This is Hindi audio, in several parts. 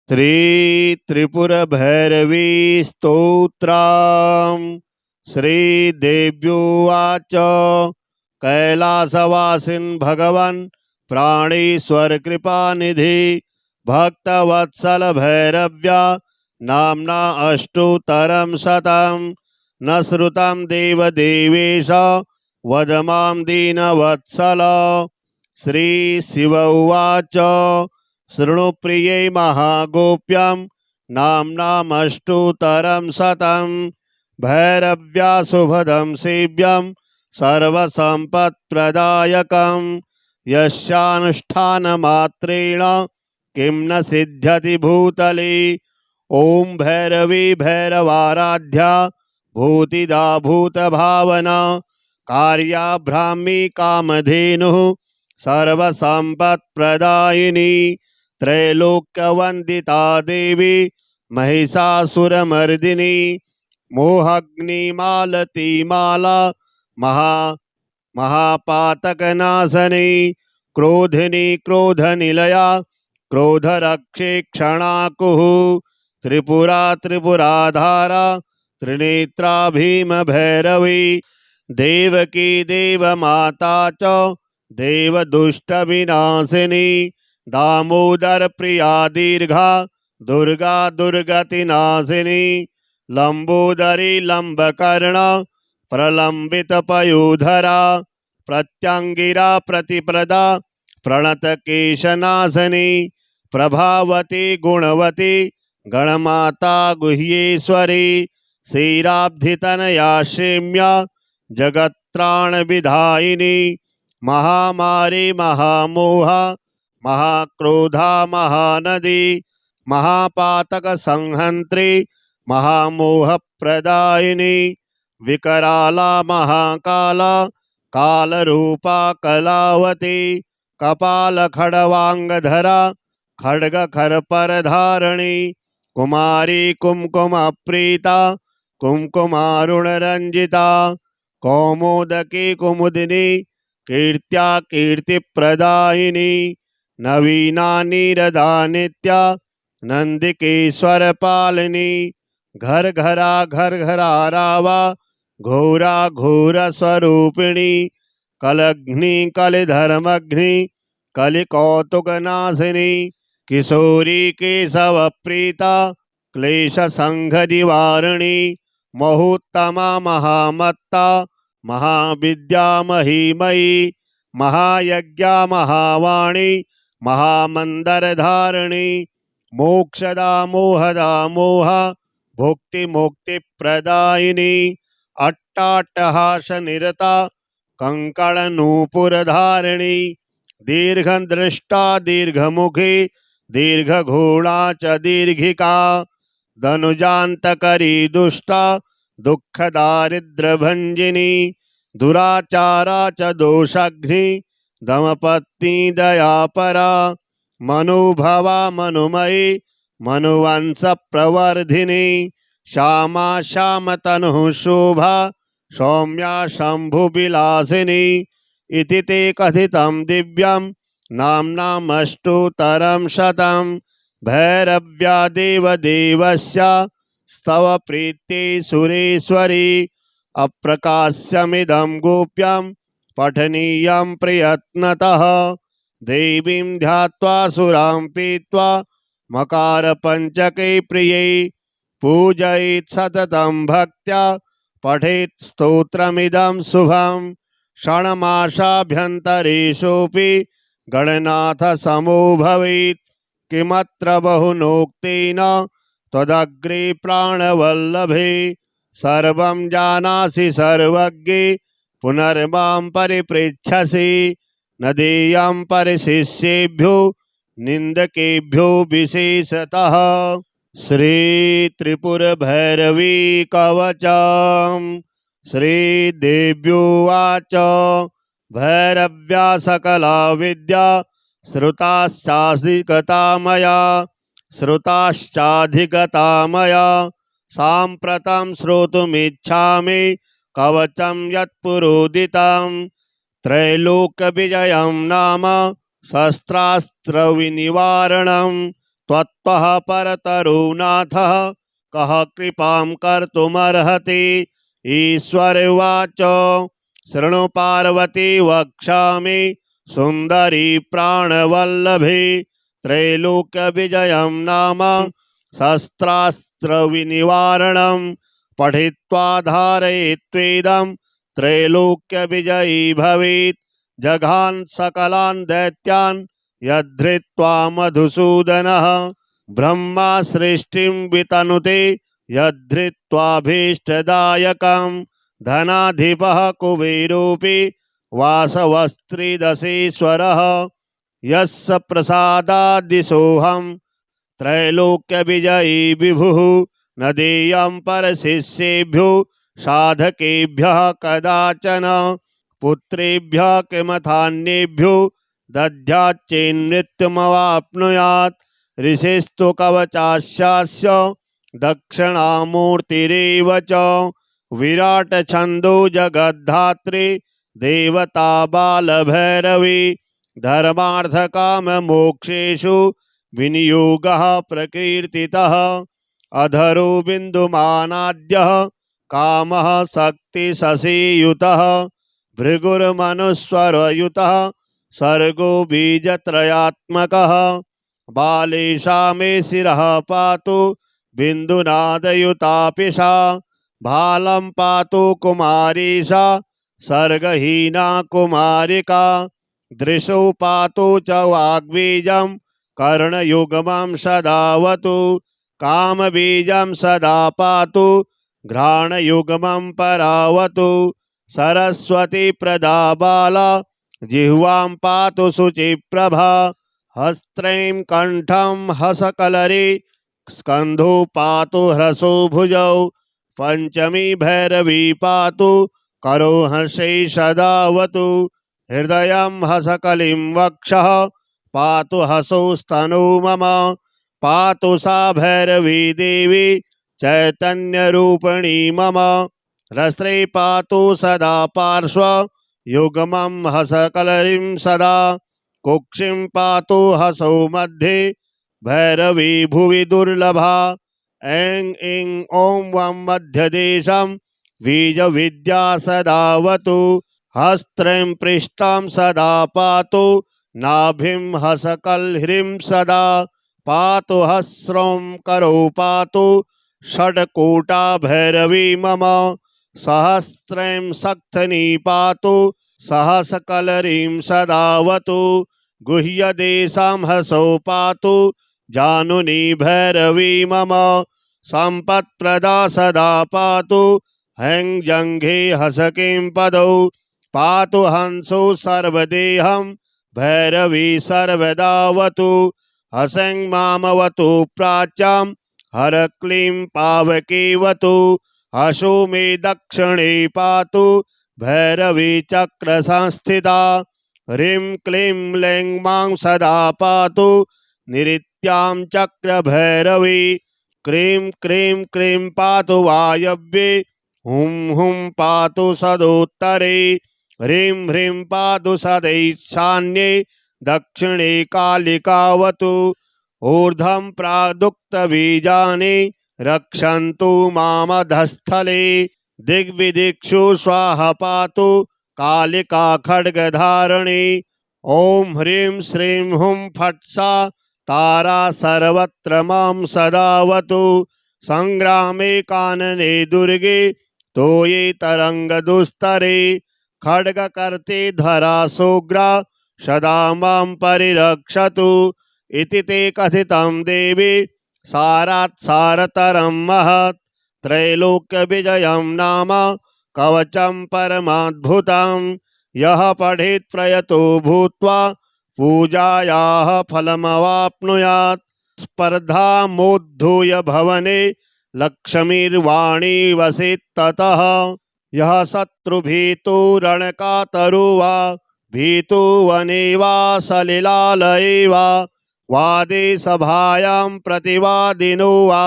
श्री त्रिपुर भैरवी स्तोत्रम्। श्रीदेव्युवाच कैलासवासिन् भगवन् प्राणीश्वर कृपानिधि भक्तवत्सल भैरव्या नाम्ना अष्टोत्तरं शतं न श्रुतं देवदेवेश वद मां दीनवत्सल। श्रीशिव उवाच शृणुप्रिये महागोप्यं नाम्नामष्टोत्तरं शतं भैरव्या शुभदं सेव्यं सर्वसम्पत्प्रदायकं यस्यानुष्ठानमात्रेण किं न सिद्ध्यति भूतले। ओं भैरवी भैरवाराध्या भूतिदा भूतभावना कार्या ब्राह्मी कामधेनुः सर्वसम्पत्प्रदायिनी त्रैलोक्यवन्दिता देवी महिषासुरमर्दिनी मोहग्निमालती माला महापातकनाशनी क्रोधिनी क्रोधनिलया क्रोधरक्षे क्षणाकुः त्रिपुरा त्रिपुराधारा त्रिनेत्रा भीमभैरवी देवकी देवमाता च देवदुष्टविनाशिनी दामोदर प्रिया दीर्घा दुर्गा दुर्गतिनाशिनी लंबोदरी लंबकर्ण प्रलंबित पयोधरा प्रत्यंगिरा प्रतिप्रदा प्रणतकेशनाशनी प्रभावती गुणवती गणमाता गुह्येश्वरी क्षीराब्धितनया क्षेम्या जगत्त्राण विधायिनी महामारी महामोहा महाक्रोधा महानदी महापातक संहंत्री महामोह प्रदायिनी विकराला महाकाला कालरूपा कलावती कपाल खड़वांगधरा खड्ग खरपर धारणी कुमारी कुमकुम प्रीता कुमकुमारुण रंजिता कौमुदकी कुमुदिनी कीर्त्या कीर्ति प्रदायिनी नवीना नीरदा नित्या नंदिकेश्वर पालिनी घर घरा रावा घोरा घोर स्वरूपिणी कलघ्नि कलिधर्मघ्नि कलिकौतुक नाशिनी किशोरी केशव प्रीता क्लेश संघ निवारिणी महोत्तमा महामत्ता महाविद्या महिमयी महायज्ञा महावाणी महामंदरधारिणी मोक्षदा मोहदा मोह भुक्ति मुक्ति प्रदायिनी अट्टाट्टहास निरता कंकण नूपुरधारिणी दीर्घदृष्टा दीर्घमुखी दीर्घघोड़ा च दीर्घिका धनुजान्तकरी दुष्टा दुःखदारिद्र्यभञ्जिनी दुराचारा च दोषाघ्नि दमपत्नी दयापरा मनुभवा मनुमयी मनुवंश प्रवर्धिनी श्यामा श्यामतनुः शोभा सौम्या शम्भुविलासिनी इति ते कथितं दिव्यं नाम्नामष्टोत्तरं शतं भैरव्या देवदेवस्य स्तव प्रीत्यै सुरेश्वरी अप्रकाश्यमिदं गोप्यं पठनीयं प्रयत्नतः देवीं ध्यात्वा सुरां पीत्वा मकार पंचके प्रिये पूजयेत् सततं भक्त्या पठेत् स्तोत्रमिदं शुभं षण्मासाभ्यन्तरेषोऽपि गणनाथ समो भवेत् किमत्र बहुनोक्तेन त्वदग्रे प्राणवल्लभे सर्वं जानासि सर्वज्ञे पुनर्मां परिपृच्छसि न देयं परिशिष्येभ्यो निंदकेभ्यो विशेषतः। श्री त्रिपुर भैरवी कवचम्। श्रीदेव्युवाच भैरव्या सकला विद्या श्रुताश्चाधिगता मया साम्प्रतं श्रोतुमिच्छामि कवचं यत्पुरोदितं त्रैलोक्यविजयं नाम शस्त्रास्त्रविनिवारणं त्वत्तः परतरो नाथः कः कृपां कर्तुमर्हति। ईश्वर उवाच शृणु पार्वती वक्ष्यामि सुन्दरी प्राणवल्लभी त्रैलोक्यविजयं नाम शस्त्रास्त्रविनिवारणं पठित्वा धारयित्वेदं त्रैलोक्यविजयी भवेत्। जघान सकलान् दैत्यान् यद्धृत्वा मधुसूदनः ब्रह्मा सृष्टिं वितनुते यद्धृत्वाभीष्टदायकं धनाधिपः कुबेरोऽपि वासवस्त्रिदशेश्वरः यस्य प्रसादादिसोऽहं त्रैलोक्यविजयी विभुः न देयं परशिष्येभ्यो साधकेभ्यः कदाचन पुत्रेभ्यः किमथान्येभ्यो दद्याच्चेन्मृत्युमवाप्नुयात्। ऋषिस्तु कवचास्यास्य दक्षिणामूर्तिरेव च विराट छन्दो जगद्धात्री देवता बालभैरवी धर्मार्थकाममोक्षेषु विनियोगः प्रकीर्तितः। अधरो बिन्दुमानाद्यः कामः शक्तिशशीयुतः भृगुर्मनुस्वरयुतः सर्गो बीजत्रयात्मकः बालेशा मे शिरः पातु बिन्दुनादयुतापि सा भालं पातु कुमारीशा सर्गहीना कुमारिका दृशो पातु च वाग्बीजं कर्णयुग्मं सदावतु कामबीजं सदा पातु घ्राणयुग्मं परावतु सरस्वती प्रदा बाला जिह्वां पातु शुचिप्रभा हस्त्रैं कंठं हसकलरी स्कन्धो पातु ह्रसो भुजौ पंचमी भैरवी पातु करो हर्षै सदावतु हृदयं हसकलिं वक्षः पातु हसौ स्तनो मम पातु सा भैरवी देवी चैतन्यरूपिणी मम रस्त्रे पातु सदा पार्श्व युग्मं हसकलरिं सदा कुक्षिं पातु हसौ मध्ये भैरवी भुवि दुर्लभा ऐं ऐं ॐ वं मध्यदेशं बीजविद्या सदावतु हस्त्रं पृष्ठं सदा पातु नाभिं हसकल्ह्रीं सदा पातु हस्रं करो पातु षड्कूटा भैरवी मम सहस्रं सक्थनी पातु सहसकलरीं सदावतु गुह्यदेशं हसौ पातु जानुनी भैरवी मम सम्पत्प्रदा सदा पातु हैं जङ्घे हसकीं पदौ पातु हंसो सर्वदेहं भैरवी सर्वदावतु हसं मामवतु प्राच्यां हर क्लीं पावकीवतु हसो मे दक्षिणे पातु भैरवी चक्र संस्थिता ह्रीं क्लीं लैं मां सदा पातु निरित्यां चक्र भैरवी क्रीं क्रीं क्रीं पातु वायव्ये हुं हुं पातु सदोत्तरे ह्रीं ह्रीं पातु सदैशान्ये दक्षिणे कालिकावतु ऊर्ध्वं प्रादुक्तबीजानि रक्षन्तु मामधस्थले दिग्विदिक्षु स्वाहा पातु कालिका खड्गधारिणी ॐ ह्रीं श्रीं हुं फट् सा तारा सर्वत्र मां सदावतु संग्रामे कानने दुर्गे तोये तरंगदुस्तरे खड्गकर्ते धरासोग्रा सदा मां परिरक्षतु इति ते कथितं देवी सारात् सारतरं महत् त्रैलोक्यविजयं नाम कवचं परमाद्भुतं यः पठेत् प्रयतो भूत्वा पूजायाः फलमवाप्नुयात् स्पर्धामोद्धूय भवने लक्ष्मीर्वाणी वसेत् ततः यः शत्रुभीतो रणकातरो वा भीतो वने वा सलिलालये वा वादे सभायां प्रतिवादिनो वा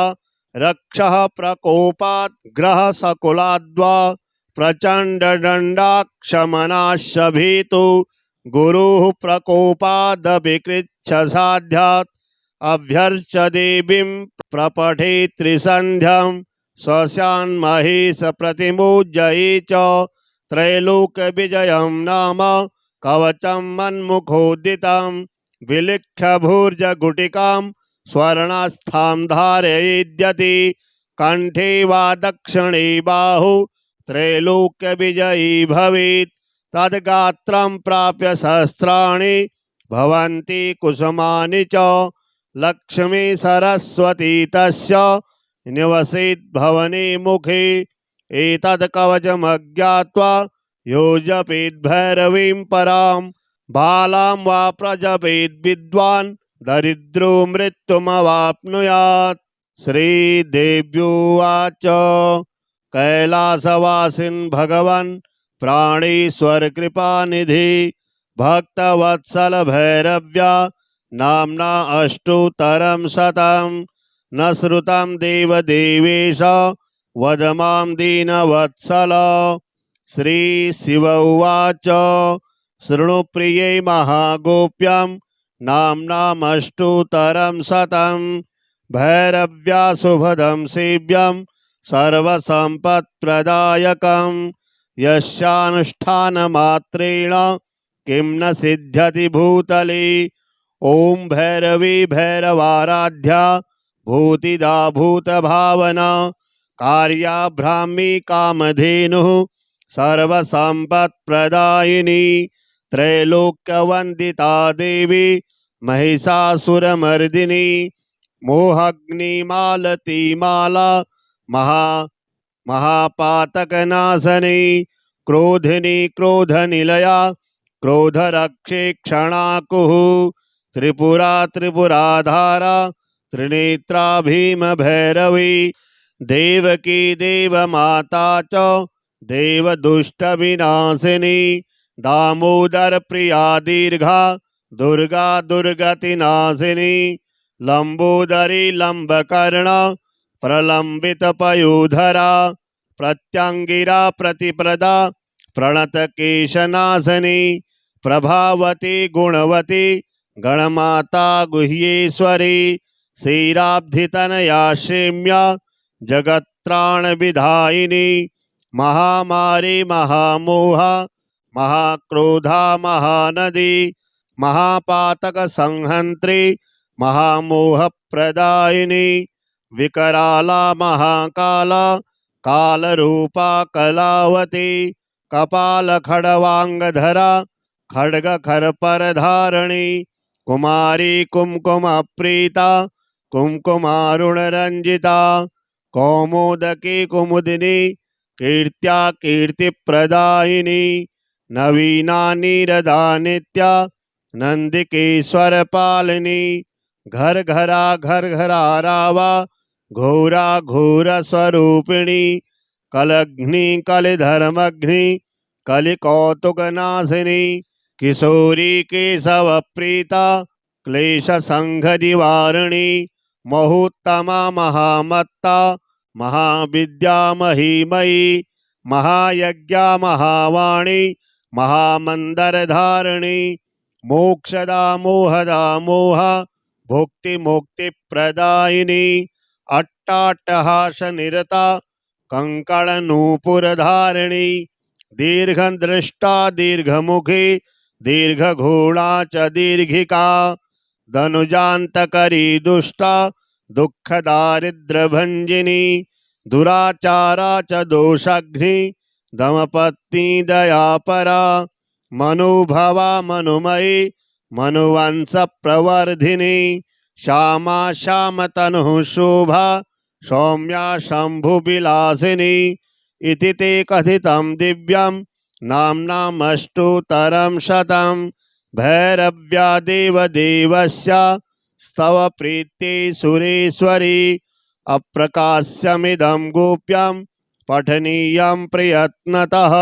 रक्षः प्रकोपात् ग्रहसकुलाद्वा प्रचण्डदण्डाक्षमनाश्च भीतो गुरुः प्रकोपादपि कृच्छसाध्यात् अभ्यर्च देवीं प्रपठे त्रिसन्ध्यं स्वस्यान्महेश प्रतिमुज्जये च त्रैलोक्यविजयं नाम कवचं मन्मुखोदितं विलिख्य भूर्जगुटिकां स्वर्णास्थां धारयेद्यति कंठे वा दक्षिणे बाहु त्रैलोक्यविजयी भवेत् तद्गात्रं प्राप्य सहस्राणि भवन्ति कुसुमानि च लक्ष्मी सरस्वती तस्य निवसेत् भवने मुखे एतद् कवचमज्ञात्वा यो जपेत् भैरवीं परां बालां वा प्रजपेत् विद्वान् दरिद्रो मृत्युमवाप्नुयात्। श्रीदेव्युवाच कैलासवासिन् भगवन् प्राणेश्वर कृपानिधि भक्तवत्सल भैरव्या नाम्ना अष्टोत्तरं शतं न श्रुतं देवदेवेश वद मां दीनवत्सल। श्रीशिव उवाच शृणु प्रिये महागोप्यं नाम्नामष्टोत्तरं शतं भैरव्या शुभदं सेव्यं सर्वसम्पत्प्रदायकं यस्यानुष्ठानमात्रेण किं न सिद्ध्यति भूतले। ओम भैरवी भैरवाराध्या भूतिदा भूतभावना कार्या ब्राह्मी कामधेनु सर्वसम्पत्प्रदायिनी त्रैलोक्यवन्दिता देवी महिषासुरमर्दिनी मोहग्निमालतीमाला महापातकनाशनी क्रोधिनी क्रोधनिलया क्रोधरक्षे क्षणाकुः त्रिपुरा त्रिपुराधारा त्रिनेत्रा भीम भैरवी देवकी देवमाता च देवदुष्टविनाशिनी दामोदर प्रिया दीर्घा दुर्गा दुर्गतिनाशिनी लंबोदरी लंबकर्ण प्रलंबित पयोधरा प्रत्यंगिरा प्रतिप्रदा प्रणतकेशनाशनी प्रभावती गुणवती गणमाता गुह्येश्वरी क्षीराब्धितनया क्षेम्या जगत्त्राण विधायिनी महामारी महामोह महाक्रोधा महानदी महापातक संहंत्री महामोह प्रदायिनी विकराला महाकाला कालरूपा कलावती कपाल खड़वांगधरा खड्ग खरपर धारणी कुमारी कुमकुम प्रीता कुमकुमारुण रंजिता कौमुदकी कुमुदिनी कीर्त्या कीर्ति प्रदायिनी नवीना नीरदा नित्या नंदिकेश्वर पालिनी घर घरा रावा घोरा घोर स्वरूपिणी कलघ्नि कलिधर्मघ्नि कलिकौतुक नाशिनी किशोरी केशव प्रीता क्लेश संघ निवारिणी महोत्तमा महामत्ता महाविद्या महिमयी महायज्ञा महावाणी महामंदर धारिणी मोक्षदा मोहदा मोह भुक्ति मुक्ति प्रदायिनी अट्टाट्टहास निरता कंकण नूपुर धारिणी दीर्घ दृष्टा दीर्घमुखी दीर्घ घोड़ा च दीर्घिका धनुजान्तकरी दुष्टा दुख दारिद्र भंजिनी दुराचारा च दोषाग्नि दमपत्नी दयापरा मनुभवा मनुमयी मनुवंश प्रवर्धिनी श्यामा श्याम तनु शोभा सौम्या शंभु विलासिनी इति ते कथितं दिव्यं नाम्नामष्टोत्तरं शतं भैरव्या देवदेवस्य स्तव प्रीत्यै सुरेश्वरी अप्रकाश्यमिदं गोप्यं पठनीयं प्रयत्नतः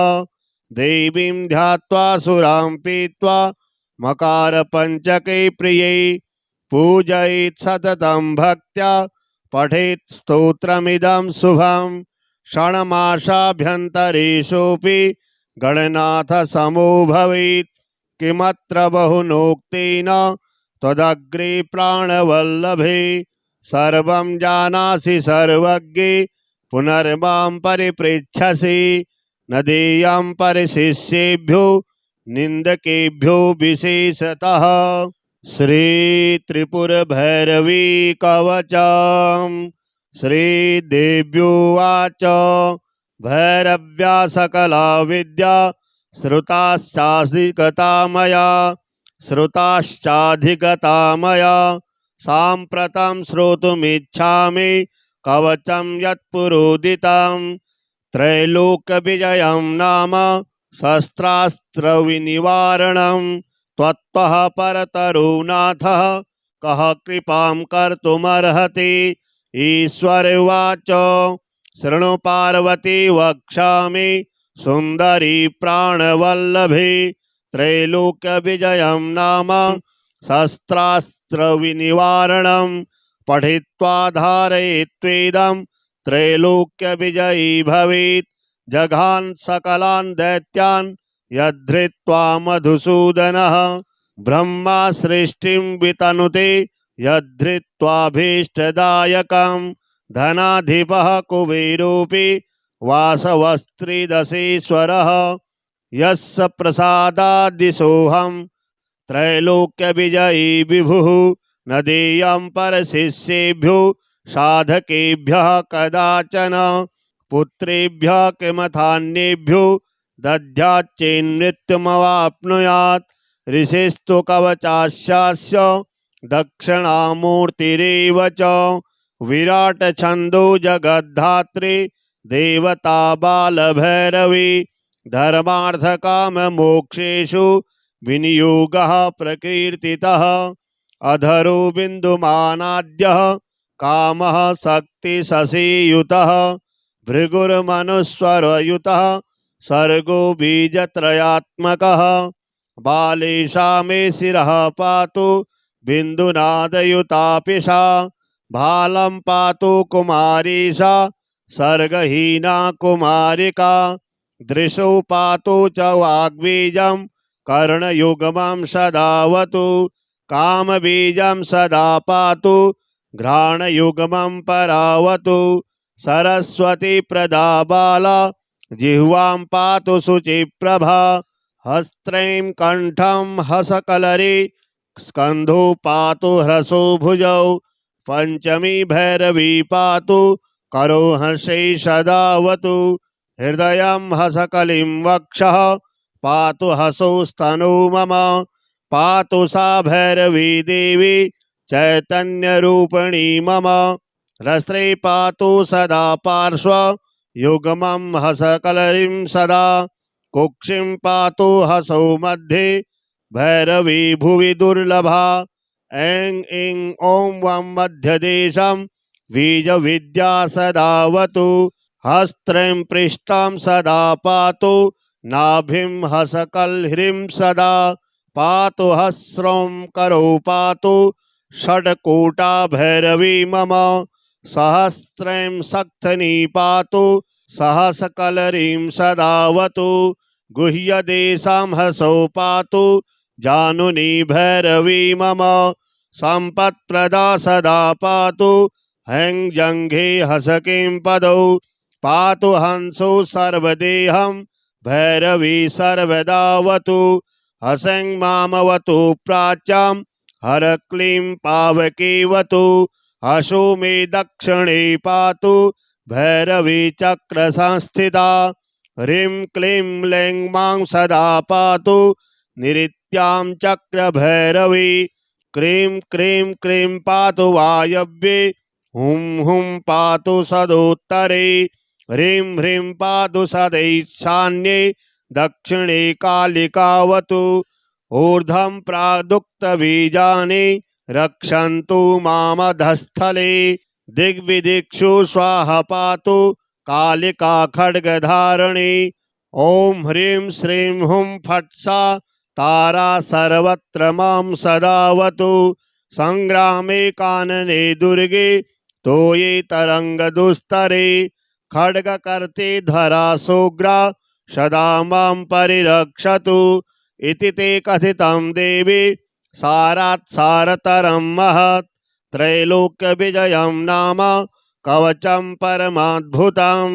देवीं ध्यात्वा सुरां पीत्वा मकार पंचके प्रिये पूजयेत् सततं भक्त्या पठेत् स्तोत्रमिदं शुभं षण्मासाभ्यन्तरेषोऽपि गणनाथ समो भवेत् किमत्र बहुनोक्तेन त्वदग्रे प्राणवल्लभे सर्वं जानासि सर्वज्ञे पुनर्मां परिपृच्छसि न देयं परिशिष्येभ्यो निंदकेभ्यो विशेषतः। श्री त्रिपुर भैरवी कवचम्। श्री देव्योवाच भैरव्या सकला विद्या श्रुताश्चाधिगता मया साम्प्रतं श्रोतुमिच्छामि कवचं यत्पुरोदितं त्रैलोक्यविजयं नाम शस्त्रास्त्रविनिवारणं त्वत्तः परतरो नाथः कः कृपां कर्तुमर्हति। ईश्वर उवाच शृणु पार्वती वक्ष्यामि सुन्दरी प्राणवल्लभे त्रैलोक्यविजयं नाम शस्त्रास्त्रविनिवारणं पठित्वा धारयित्वेदं त्रैलोक्यविजयी भवेत्। जघान् सकलान् दैत्यान् यद्धृत्वा मधुसूदनः ब्रह्मा सृष्टिं वितनुते यद्धृत्वाभीष्टदायकं धनाधिपः कुबेरोऽपि वासवस्त्रिदशेश्वरः यस्य प्रसादादिशोऽहं त्रैलोक्यविजयी विभुः न देयं परशिष्येभ्यो साधकेभ्यः कदाचन पुत्रेभ्यः किमथान्येभ्यो दद्याच्चेन्मृत्युमवाप्नुयात्। ऋषिस्तु कवचास्यास्य दक्षिणामूर्तिरेव च विराट छन्दो जगद्धात्री देवता बालभैरवी धर्मार्थकाममोक्षेषु विनियोगः प्रकीर्तितः। अधरो बिन्दुमानाद्यः कामः शक्तिशशीयुतः भृगुर्मनुस्वरयुतः सर्गो बीजत्रयात्मकः बालेशा मे शिरः पातु बिन्दुनादयुतापि सा भालं पातु कुमारी सा सर्गहीना कुमारिका दृशो पातु च वाग्बीजं कर्णयुग्मं सदावतु कामबीजं सदा पातु घ्राणयुग्मं परावतु सरस्वती प्रदा बाला जिह्वां पातु शुचिप्रभा हस्त्रैं कंठं हसकलरी स्कंधो पातु ह्रसो भुजौ पंचमी भैरवी पातु करो हर्षै सदावतु हृदयं हसकलिं वक्षः पातु हसौ स्तनो मम पातु सा भैरवी देवी चैतन्यरूपिणी मम रस्त्रे पातु सदा पार्श्व युग्मं हसकलरिं सदा कुक्षिं पातु हसौ मध्ये भैरवी भुवि दुर्लभा ऐं ऐं ॐ वं मध्यदेशं बीजविद्या सदावतु हस्त्रं पृष्ठं सदा पातु नाभिं हसकल्ह्रीं सदा पातु हस्रं करो पातु षड्कूटा भैरवी मम सहस्त्रं सक्थनी पातु सहसकलरीं सदावतु गुह्यदेशां हसौ पातु जानुनी भैरवी मम सम्पत्प्रदा सदा पातु हैं जङ्घे हसकिं पदौ पातु हंसो सर्वदेहं भैरवी सर्वदावतु हसं मामवतु प्राच्यां हर क्लीं पावकीवतु हसो मे दक्षिणे पातु भैरवी चक्र संस्थिता ह्रीं क्लीं लैं मां सदा पातु निरित्यां चक्र भैरवी क्रीं क्रीं क्रीं पातु वायव्ये हुं हुं पातु सदोत्तरे ह्रीं ह्रीं पातु सदैशान्ये दक्षिणे कालिकावतु ऊर्ध्वं प्रादुक्तबीजानि रक्षन्तु मामधस्थले दिग्विदिक्षु स्वाहा पातु कालिका खड्गधारिणी ओं ह्रीं श्रीं हुं फट् सा तारा सर्वत्र मां सदावतु संग्रामे कानने दुर्गे तोये तरंगदुस्तरे खड्गकर्ते धरा सोग्रा सदा मां परिरक्षतु इति ते कथितं देवी सारात् सारतरं महत् त्रैलोक्यविजयं नाम कवचं परमाद्भुतं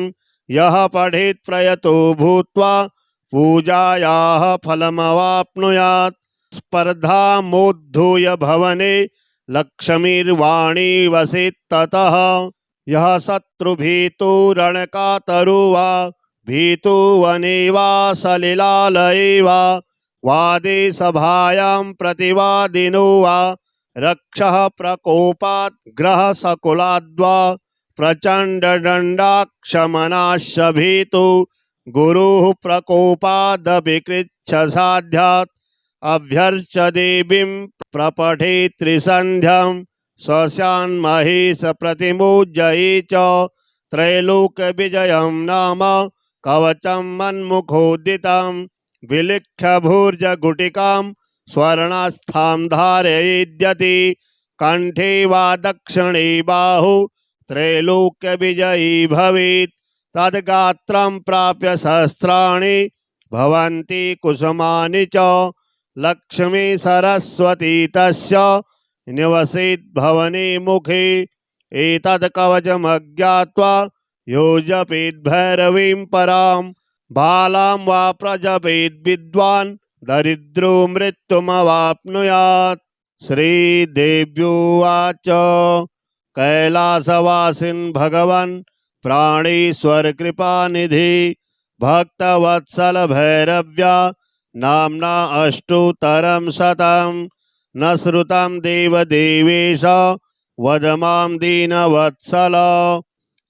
यः पठेत् प्रयतो भूत्वा पूजायाः फलमवाप्नुयात्। स्पर्धामोद्धूय भवने लक्ष्मीर्वाणी वसेत् ततः यः शत्रुभीतो रणकातरो वा भीतो वने वा सलिलालये वा वादे सभायां प्रतिवादिनो वा रक्षः प्रकोपात् ग्रहसकुलाद्वा प्रचण्डदण्डाक्षमनाश्च भीतो गुरुः प्रकोपादभिकृच्छ साध्यात् अभ्यर्च्य देवीं प्रपठे त्रिसन्ध्यं स्वस्यान्महेश प्रतिमोज्जये च त्रैलोक्यविजयं नाम कवचं मन्मुखोदितं विलिख्य भूर्जगुटिकां स्वर्णास्थां धारयेद्यति कंठे वा दक्षिणे बाहु त्रैलोक्यविजयी भवेत् तद्गात्रं प्राप्य सहस्राणि भवन्ति कुसुमानि च लक्ष्मी सरस्वती तस्य निवसेत् भवने मुखे एतत् कवचमज्ञात्वा यो जपेत् भैरवीं परां बालां वा प्रजपेत् विद्वान् दरिद्रो मृत्युमवाप्नुयात्। श्रीदेव्योवाच कैलासवासिन् भगवन् प्राणेश्वर कृपानिधि भक्तवत्सल भैरव्या नाम्ना अष्टोत्तरं शतं न श्रुतं देवदेवेश वद मां दीनवत्सल।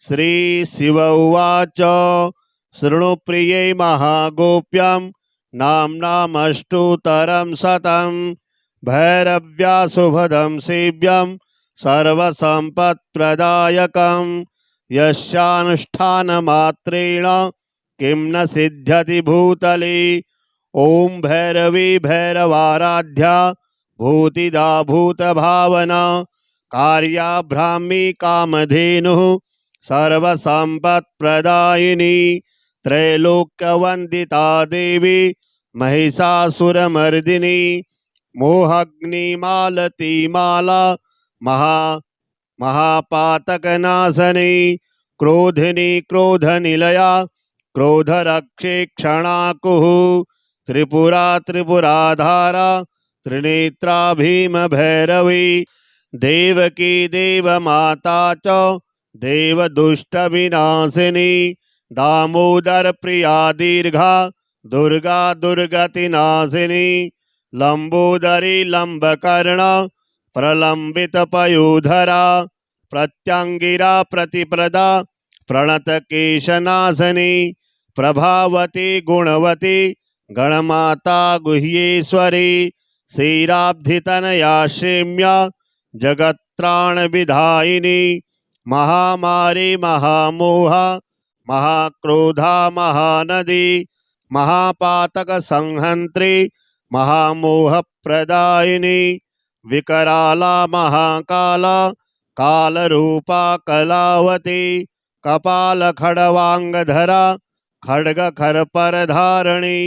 श्रीशिव उवाच शृणु प्रिये महागोप्यं नाम्नामष्टोत्तरं शतं भैरव्या शुभदं सेव्यं सर्वसम्पत्प्रदायकं यस्यानुष्ठानमात्रेण किं न सिद्ध्यति भूतले। ओं भैरवी भैरवाराध्या भूतिदा भूतभावना कार्या ब्राह्मी कामधेनुः सर्वसम्पत्प्रदायिनी त्रैलोक्यवन्दिता देवी महिषासुरमर्दिनी मोहग्निमालतीमाला महापातकनाशनी क्रोधिनी क्रोधनिलया क्रोधरक्षे क्षणाकुः त्रिपुरा त्रिपुराधारा त्रिनेत्रा भीमभैरवी देवकी देवमाता च देवदुष्टविनाशिनी दामोदर प्रिया दीर्घा दुर्गा दुर्गतिनाशिनी लंबोदरी लंबकर्णा प्रलंबितपयोधरा प्रत्यंगिरा प्रतिप्रदा प्रणतकेशनाशनी प्रभावती गुणवती गणमाता गुह्येश्वरी क्षीराब्धितनया क्षेम्या जगत्त्राणविधायिनी महामारी महामोह महाक्रोधा महानदी महापातक संहंत्री महामोह प्रदायिनी विकराला महाकाला कालरूपा कलावती कपाल खड़वांगधरा खड्ग खरपर धारणी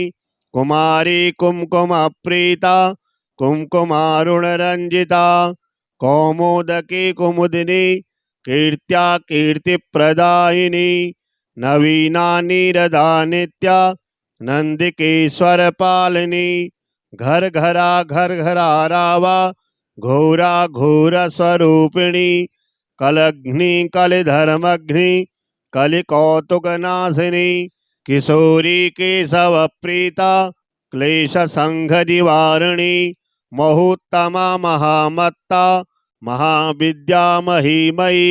कुमारी कुमकुम प्रीता कुमकुमारुण रंजिता कौमुदकी कुमुदिनी कीर्त्या कीर्ति प्रदायिनी नवीना नीरदा नित्या नंदिकेश्वर पालिनी घर घरा रावा घोरा घोर स्वरूपिणी कलघ्नि कलिधर्मघ्नि कलिकौतुक नाशिनी किशोरी केशव प्रीता क्लेश संघ निवारिणी महोत्तमा महामत्ता महाविद्या महीमयी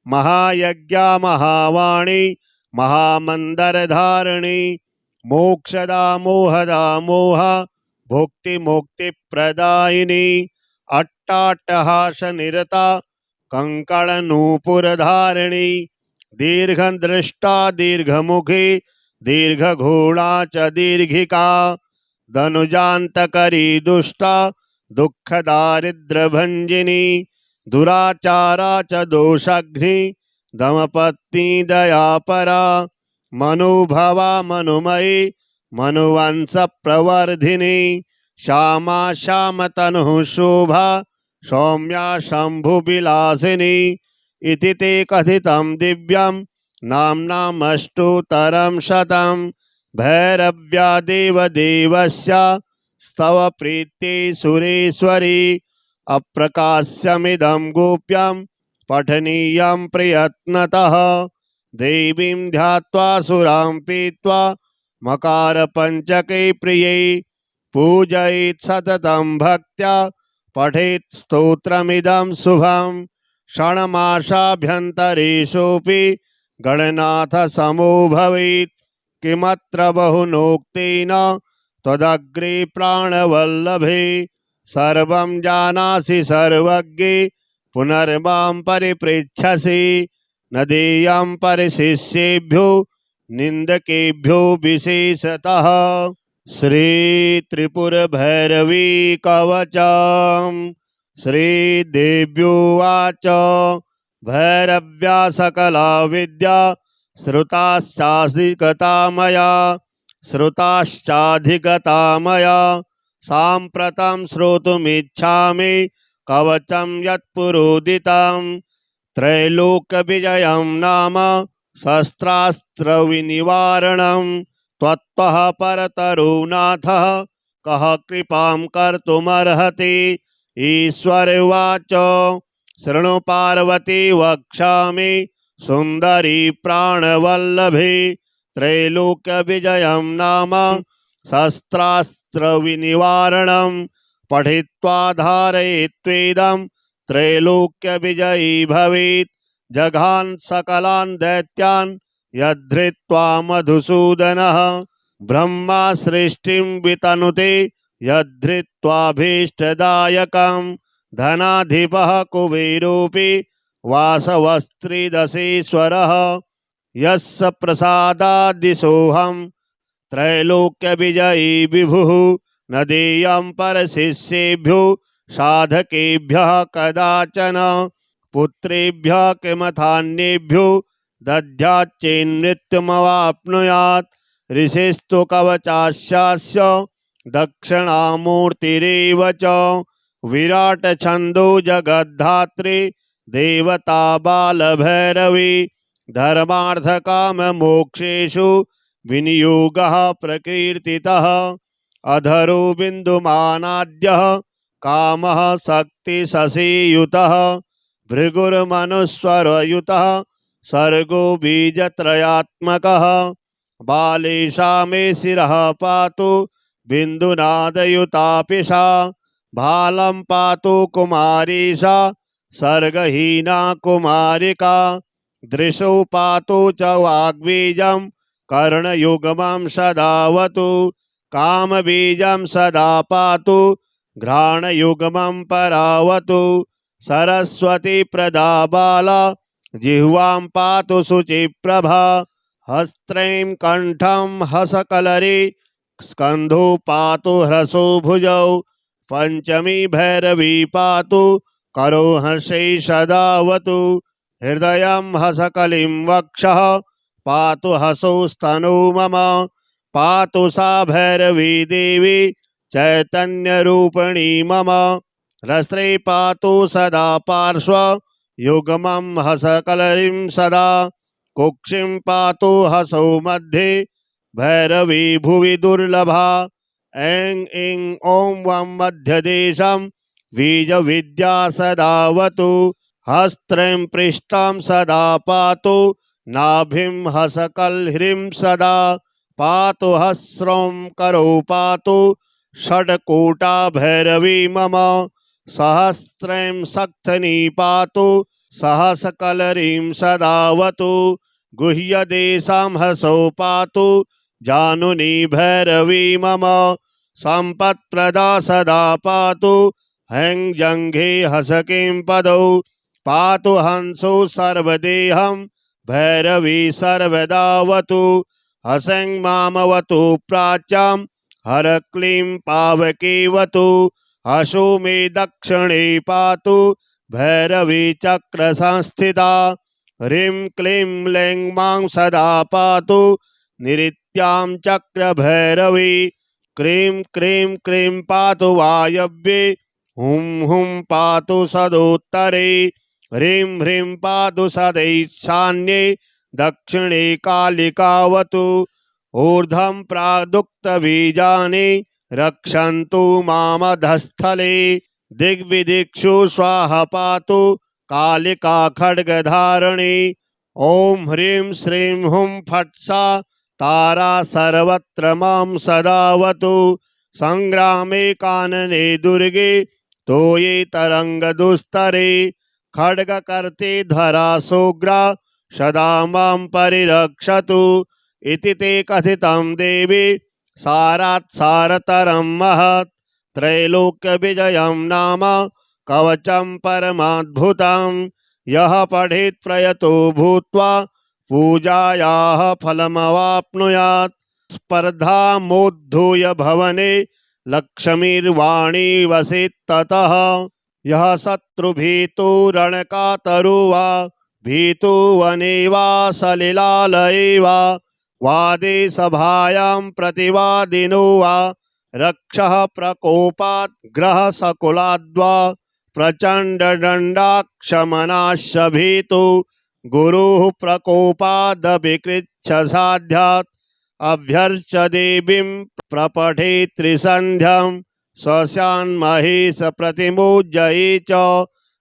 महायज्ञा महावाणी महामंदर धारिणी मोक्षदा मोहदा मोह भुक्ति मुक्ति प्रदायिनी अट्टाट्टहास निरता कंकण नूपुर धारिणी दीर्घ दृष्टा दीर्घमुखी दीर्घ घोड़ा च दीर्घिका धनुजान्तकरी दुष्टा दुख दारिद्र भंजिनी दुराचारा च दोषाग्नि दमपत्नी दयापरा मनोभवा मनुमयी मनुवंश प्रवर्धिनी श्यामा श्यामतनुः शोभा सौम्या शम्भुविलासिनी इति ते कथितं दिव्यं नाम्नामष्टोत्तरं शतं भैरव्या देवदेवस्य स्तव प्रीत्यै सुरेश्वरी अप्रकाश्यमिदं गोप्यं पठनीयं प्रयत्नतः देवीं ध्यात्वा सुरां पीत्वा मकारपञ्चके प्रियै पूजयेत् सततं भक्त्या पठेत् स्तोत्रमिदं शुभं षण्मासाभ्यन्तरेषोऽपि गणनाथ समो भवेत् किमत्र बहुनोक्तेन त्वदग्रे प्राणवल्लभे सर्वं जानासि सर्वज्ञे पुनर्मां परिपृच्छसि न देयं परिशिष्येभ्यो निन्दकेभ्यो विशेषतः। श्री त्रिपुर भैरवी कवचम्। श्री देव्योवाच भैरव्या सकला विद्या श्रुताश्चाधिगता मया साम्प्रतं श्रोतुमिच्छामि कवचं यत्पुरोदितं त्रैलोक्यविजयं नाम शस्त्रास्त्रविनिवारणं त्वत्तः परतरो नाथः कः कृपां कर्तुमर्हति। ईश्वर उवाच शृणु पार्वती वक्ष्यामि सुन्दरी प्राणवल्लभे त्रैलोक्यविजयं नाम शस्त्रास्त्रविनिवारणं पठित्वा धारयित्वेदं त्रैलोक्यविजयी भवेत्। जघान् सकलान् दैत्यान् यद्धृत्वा मधुसूदनः ब्रह्मा सृष्टिं वितनुते यद्धृत्वाभीष्टदायकं धनाधिपः कुबेरोऽपि वासवस्त्रिदशेश्वरः यस्य प्रसादादिशोऽहं त्रैलोक्यविजयी विभुः न देयं परशिष्येभ्यो साधकेभ्यः कदाचन पुत्रेभ्यः किमथान्येभ्यो दद्याच्चेन्मृत्युमवाप्नुयात्। ऋषिस्तु कवचास्यास्य दक्षिणामूर्तिरेव च विराट छन्दो जगद्धात्री देवता बालभैरवी धर्मार्थकाममोक्षेषु विनियोगः प्रकीर्तितः अधरो बिन्दुमानाद्यः कामः शक्तिशशीयुतः भृगुर्मनुस्वरयुतः सर्गो बीजत्रयात्मकः बालेशा मे शिरः पातु बिन्दुनादयुतापि सा भालं पातु कुमारी सा सर्गहीना कुमारिका दृशो पातु च वाग्बीजं कर्णयुग्मं सदावतु कामबीजं सदा पातु घ्राणयुग्मं परावतु सरस्वती प्रदा बाला जिह्वां पातु शुचिप्रभा हस्त्रैं कंठं हसकलरी स्कंधो पातु ह्रसो भुजौ पंचमी भैरवी पातु करो हर्षै सदावतु हृदयं हसकलिं वक्षः पातु हसौ स्तनो मम पातु सा भैरवी देवी चैतन्यरूपिणी मम रस्त्रे पातु सदा पार्श्व युग्मं हसकलरिं सदा कुक्षिं पातु हसौ मध्ये भैरवी भुवि दुर्लभा ऐं ऐं ॐ वं मध्यदेशं बीजविद्या सदावतु हस्त्रं पृष्ठं सदा पातु नाभिं हसकल्ह्रीं सदा पातु हस्रं करो पातु षड्कोटा भैरवी मम सहस्त्रं सक्थनी पातु सहसकलरीं सदावतु गुह्यदेशां हसौ पातु जानुनी भैरवी मम सम्पत्प्रदा सदा पातु हैं जंघे हसकिं पदौ पातु हंसो सर्वदेहं भैरवी सर्वदावतु हसं मामवतु प्राच्यां हर क्लीं पावकीवतु हसो मे दक्षिणे पातु भैरवी चक्र संस्थिता ह्रीं क्लीं लैं मां सदा पातु निरित्यां चक्र भैरवी क्रीं क्रीं क्रीं पातु वायव्ये, हुं हुं पातु सदोत्तरे, ह्रीं ह्रीं पातु सदैशान्ये, दक्षिणे कालिकावतु। ऊर्ध्वं प्रादुक्तबीजानि रक्षन्तु मामधस्थले, दिग्विदिक्षु स्वाहा पातु कालिका खड्गधारिणी। ओम ह्रीं श्रीं हुं फट् सा तारा सर्वत्र मां सदावतु। संग्रामे कानने दुर्गे तोये तरंग दुस्तरे, खड्गकर्ते धरा सोग्रा सदा मां परिरक्षतु। इति ते कथितं देवी सारात् सारतरं महत्, त्रैलोक्य विजयं नाम कवचं परमाद्भुतं। यः पठेत् प्रयतो भूत्वा पूजायाः फलमवाप्नुयात्। स्पर्धामोद्धूय भवने लक्ष्मीर्वाणी वसेत् ततः। यः शत्रुभीतो रणकातरो वा, भीतो वने वा सलिलालये वा, वादे सभायां प्रतिवादिनो वा, रक्षः प्रकोपात् ग्रहसकुलाद्वा, प्रचंड दंडाक्षमनाश्च भीतो, गुरुः प्रकोपादभिकृच्छ साध्यात्। अभ्यर्च देवीं प्रपठे त्रिसन्ध्यं, स्वस्यान्महेश प्रतिमोज्जये च।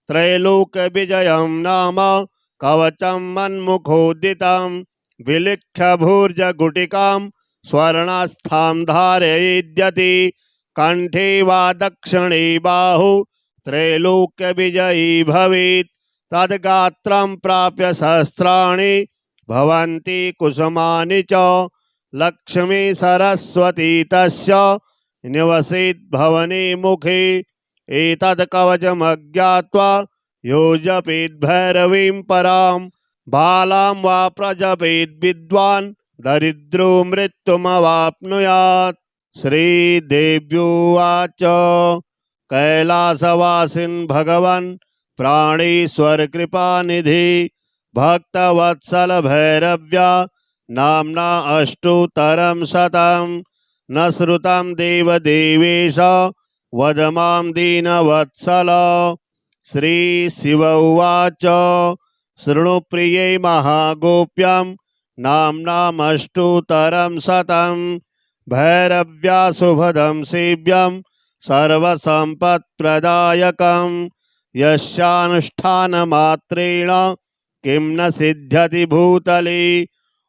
त्रैलोक विजयं नाम कवचं मन्मुखोदितं, विलिख्य भूर्जगुटिकां स्वर्णास्थां धारयेद्यति। कंठे वा दक्षिणे बाहु त्रैलोक्य विजयी भवेत्। तद्गात्रं प्राप्य सहस्राणि भवन्ति कुसुमानि च। लक्ष्मी सरस्वती तस्य निवसेत् भवने मुखे। एतत् कवचमज्ञात्वा यो जपेत् भैरवीं परां, बालां वा प्रजपेत् विद्वान् दरिद्रो मृत्युमवाप्नुयात्। श्रीदेव्युवाच कैलासवासिन् भगवन् प्राणेश्वर कृपानिधि, भक्तवत्सल भैरव्या नाम्ना अष्टोत्तरं शतं। न श्रुतं देवदेवेश वद मां दीनवत्सल। श्रीशिव उवाच शृणु प्रिये महागोप्यं नाम्नामष्टोत्तरं शतं। भैरव्या शुभदं सेव्यं सर्वसम्पत्प्रदायकं। यस्यानुष्ठानमात्रेण किं न सिद्ध्यति भूतले।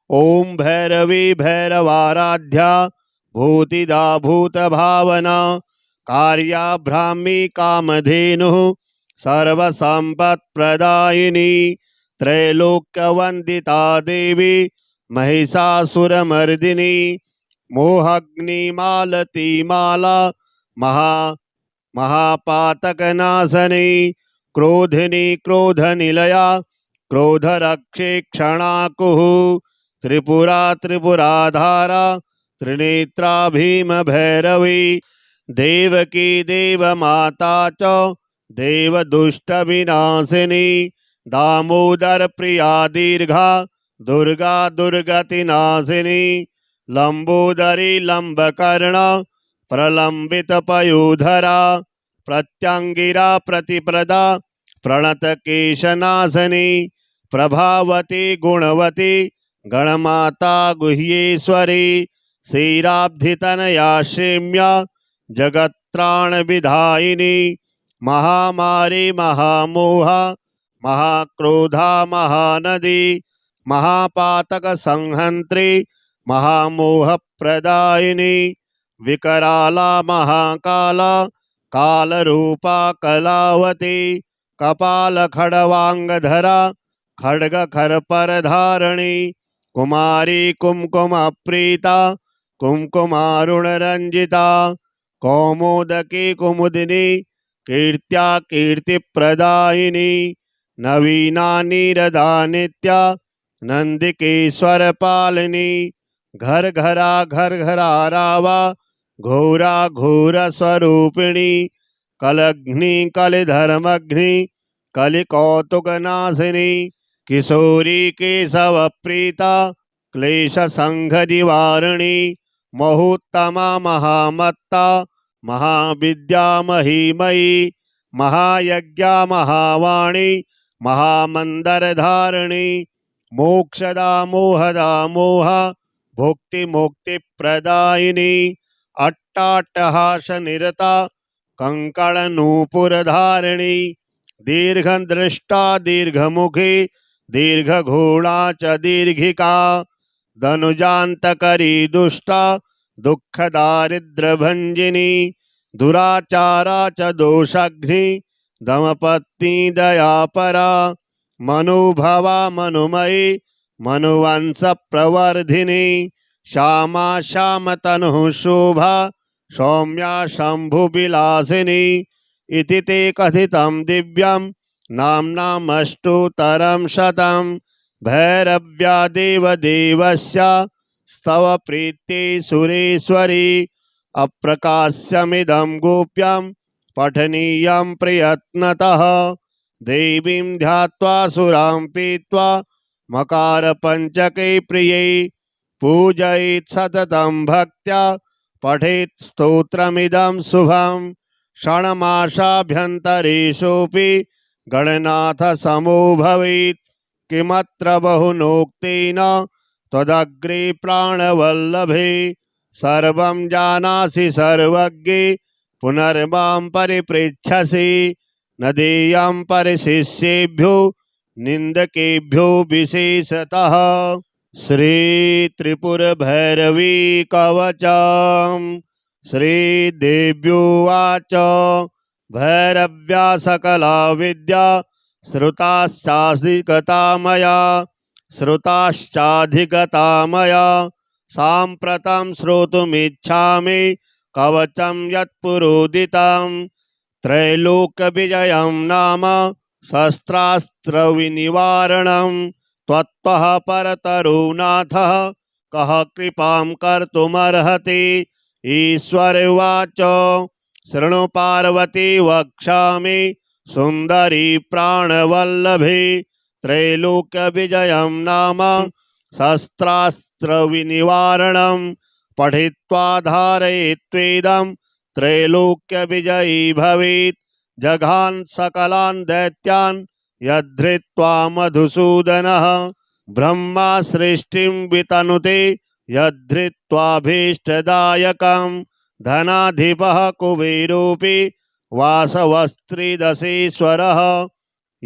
ओम भैरवी भैरवाराध्या भूतिदा भूतभावना, कार्या ब्राह्मी कामधेनुः सर्वसम्पत्प्रदायिनी। त्रैलोक्यवन्दिता देवी महिषासुरमर्दिनी। मोहग्निमालतीमाला महापातकनाशनी। क्रोधिनी क्रोधनिलया क्रोधरक्षे क्षणाकुः। त्रिपुरा त्रिपुराधारा त्रिनेत्रा भीमभैरवी। देवकी देवमाता च देवदुष्टविनाशिनी। दामोदर प्रिया दीर्घा दुर्गा दुर्गतिनाशिनी। लंबोदरी लंबकर्णा प्रलंबितपयोधरा। प्रत्यंगिरा प्रतिप्रदा प्रणतकेशनाशिनी। प्रभावती गुणवती गणमाता गुह्येश्वरी। क्षीराब्धितनया क्षेम्या जगत्त्राणविधायिनी। महामारी महामोहा महाक्रोधा महानदी। महापातक संहन्त्री महामोहप्रदायिनी। विकराला महाकाला कालरूपा कलावती। कपालखड्वाङ्गधरा खड्गखरपरधारिणी। कुमारी कुमकुमप्रीता कुमकुमारुणरञ्जिता। कौमुदकी कुमुदिनी कीर्त्या कीर्तिप्रदायिनी। नवीना नीरदा नित्या नंदिकेश्वरपालिनी। घर घरा रावा घोरा घोर स्वरूपिणी। कलघ्नि कलिधर्मघ्नि कलिकौतुकनाशिनी। किशोरी केशव प्रीता क्लेश संघ निवारिणी। महोत्तमा महामत्ता महाविद्या महीमयी महायज्ञा महावाणी महामंदरधारिणी मोक्षदा मोहदा मोह भुक्ति मुक्ति प्रदायिनी अट्टाट्टहास निरता कंकण नूपुरधारिणी दीर्घदृष्टा दीर्घमुखी दीर्घघूणा च दीर्घिका धनुजान्तकरी दुष्टा दुःखदारिद्र्यभञ्जिनी दुराचारा च दोषाग्नि दमपत्नी दयापरा मनुभवा मनुमयी मनुवंश प्रवर्धिनी श्यामा श्यामतनुः शोभा सौम्या शम्भुविलासिनी इति ते कथितं दिव्यं नाम्नामष्टोत्तरं शतं भैरव्या देवदेवस्य स्तव प्रीत्यै सुरेश्वरी अप्रकाश्यमिदं गोप्यं पठनीयं प्रयत्नतः देवीं ध्यात्वा सुरां पीत्वा मकारपञ्चके प्रियै पूजयेत् सततं भक्त्या पठेत् स्तोत्रमिदं शुभं षण्मासाभ्यन्तरेषोऽपि गणनाथ समो भवेत् किमत्र बहुनोक्तेन त्वदग्रे प्राणवल्लभे सर्वं जानासि सर्वज्ञे पुनर्मां परिपृच्छसि न देयं परिशिष्येभ्यो निन्दकेभ्यो विशेषतः। श्री त्रिपुर भैरवी कवचम्। श्री देव्योवाच भैरव्या सकला विद्या श्रुताश्चाधिगता मया साम्प्रतं श्रोतुमिच्छामि कवचं यत्पुरोदितं त्रैलोक्यविजयं नाम शस्त्रास्त्रविनिवारणं त्वत्तः परतरो नाथः कः कृपां कर्तुमर्हति। ईश्वर उवाच शृणु पार्वती वक्ष्यामि सुंदरी प्राणवल्लभे त्रैलोक्यविजयं नाम शस्त्रास्त्रविनिवारणं पठित्वा धारयित्वेदं त्रैलोक्यविजयी भवेत्। जघान सकलान् दैत्यान् यद्धृत्वा मधुसूदनः ब्रह्मा सृष्टिं वितनुते यद्धृत्वाभीष्टदायकं धनाधिपः कुबेरोऽपि वासवस्त्रिदशेश्वरः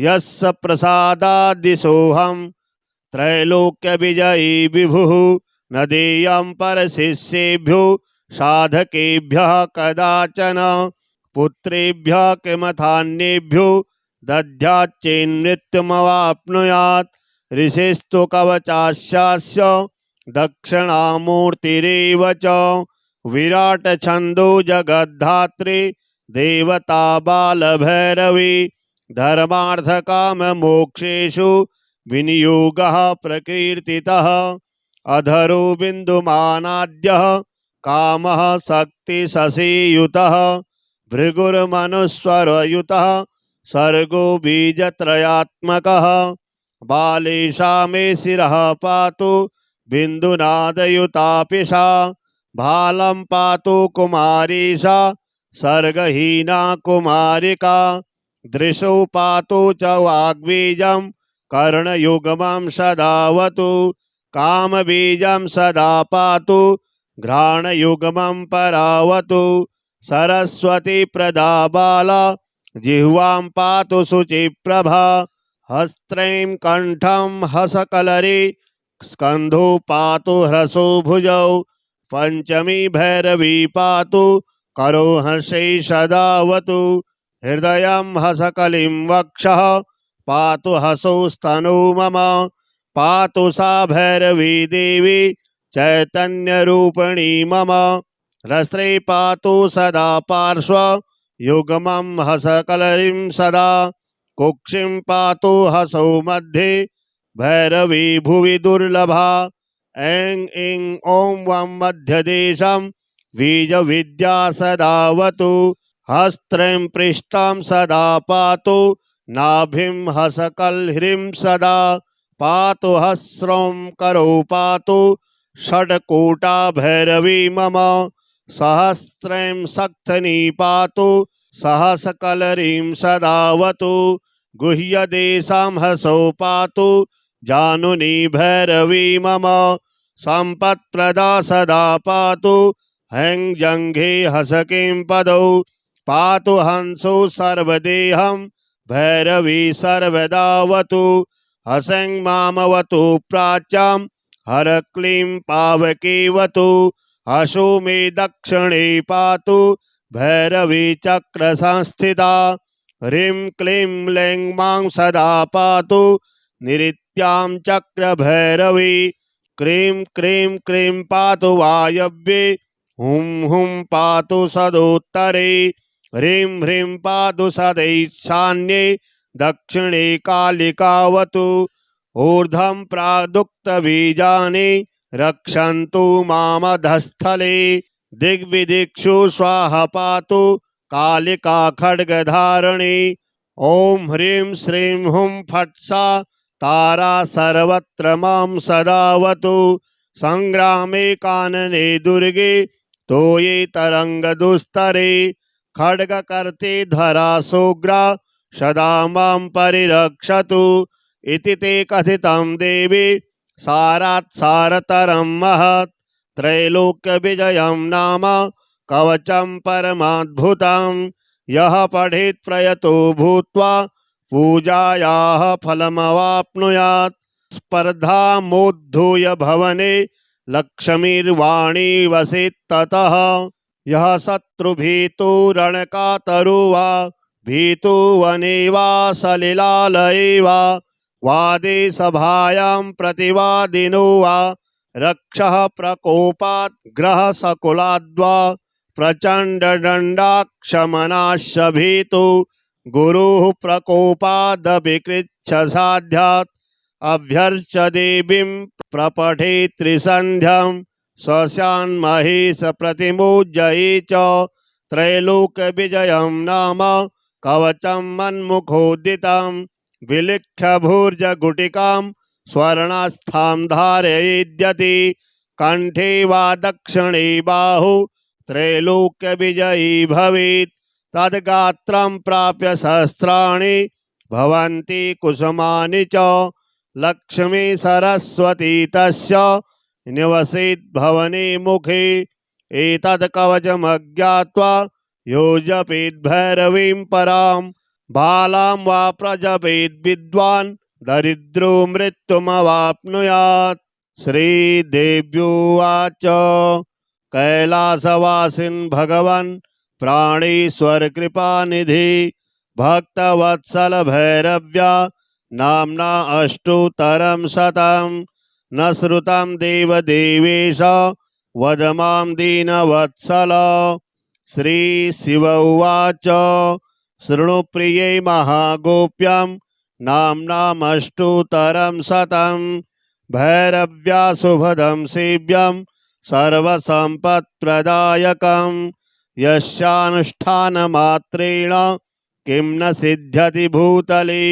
यस्य प्रसादादिसोऽहं त्रैलोक्यविजयी विभुः न देयं परशिष्येभ्यो साधकेभ्यः कदाचन पुत्रेभ्यः किमथान्येभ्यो दद्याच्चेन्मृत्युमवाप्नुयात्। ऋषिस्तु कवचास्यास्य दक्षिणामूर्तिरेव च विराट छन्दो जगद्धात्री देवता बालभैरवी धर्मार्थकाममोक्षेषु विनियोगः प्रकीर्तितः। अधरो बिन्दुमानाद्यः कामः शक्तिशशीयुतः भृगुर्मनुस्वरयुतः सर्गो बीजत्रयात्मकः बालेशा मे शिरः पातु बिन्दुनादयुतापिशा भालं पातु कुमारीशा सर्गहीना कुमारिका दृशो पातु च वाग्बीजं कर्णयुग्मं सदावतु कामबीजं सदा पातु घ्राणयुग्मं परावतु सरस्वती प्रदा बाला जिह्वां पातु शुचिप्रभा हस्त्रैं कंठं हसकलरे स्कंधो पातु ह्रसो भुजौ पंचमी भैरवी पातु करो हर्षे सदावतु हृदयं हसकलिं वक्षः पातु हसो स्तनो मम पातु सा भैरवी देवी चैतन्यरूपिणी मम रस्त्रे पातु सदा पार्श्व युग्मं हसकलिं सदा कुक्षिं पातु हसौ मध्ये भैरवी भुवि दुर्लभा ऐं ऐं ॐ वं मध्यदेशं बीजविद्या सदावतु हस्त्रं पृष्ठं सदा पातु नाभिं हसकल्ह्रीं सदा पातु हस्रं करो पातु षड्कूटा भैरवी मम सहस्रं सक्थनी पातु सहसकलरीं सदावतु गुह्यदेशां हसौ पातु जानुनी भैरवी मम सम्पत्प्रदा सदा पातु हैं जङ्घे हसकिं पदौ पातु हंसो सर्वदेहं भैरवी सर्वदावतु हसं मामवतु प्राच्यां हर क्लीं पावकीवतु हसो मे दक्षिणे पातु भैरवी चक्र संस्थिता ह्रीं क्लीं लैं मां सदा पातु निरित्यां चक्र भैरवी क्रीं क्रीं क्रीं पातु वायव्ये हुं हुं पातु सदोत्तरे ह्रीं ह्रीं पातु सदैशान्ये दक्षिणे कालिकावतु ऊर्ध्वं प्रादुक्तबीजानि रक्षन्तु मामधस्थले दिग्विदिक्षु स्वाहा पातु कालिका खड्गधारिणी ॐ ह्रीं श्रीं हुं फट् सा तारा सर्वत्र मां सदावतु संग्रामे कानने दुर्गे तोये तरंगदुस्तरे खड्गकर्ते धरासोग्रा सदा मां परिरक्षतु इति ते कथितं देवी सारात् सारतरं महत् त्रैलोक्यविजयं नाम कवचं परमाद्भुतं यः पठेत् प्रयतो भूत्वा पूजायाः फलमवाप्नुयात् स्पर्धामोद्धूय भवने लक्ष्मीर्वाणी वसेत् ततः यः शत्रुभीतो रणकातरो वा भीतो वने वा सलिलालये वा वादे सभायां प्रतिवादिनो वा रक्षः प्रकोपात् ग्रहसकुलाद्वा प्रचण्डदण्डाक्षमनाश्च भीतो गुरुः प्रकोपादपि कृच्छसाध्यात् अभ्यर्च्य देवीं प्रपठे त्रिसन्ध्यं स्वस्यान्महेश प्रतिमोज्जये च त्रैलोक्यविजयं नाम कवचं मन्मुखोदितं विलिख्य भूर्जगुटिकां स्वर्णस्थां धारयेद्यति कंठे वा दक्षिणे बाहु त्रैलोक्यविजयी भवेत् तद्गात्रं प्राप्य सहस्राणि भवन्ति कुसुमानि च लक्ष्मी सरस्वती तस्य निवसेत् भवने मुखे एतत् कवचमज्ञात्वा यो जपेत् भैरवीं परां बालां वा प्रजपेत् विद्वान् दरिद्रो मृत्युमवाप्नुयात्। श्रीदेव्युवाच कैलासवासिन् भगवन् प्राणेश्वर कृपानिधि भक्तवत्सल भैरव्या नाम्ना अष्टोत्तरं शतं न श्रुतं देवदेवेश वद मां दीनवत्सल। श्रीशिव उवाच शृणु प्रिये महागोप्यं नाम्नामष्टोत्तरं शतं भैरव्या शुभदं सेव्यं सर्वसम्पत्प्रदायकं यस्यानुष्ठानमात्रेण किं न सिद्ध्यति भूतले।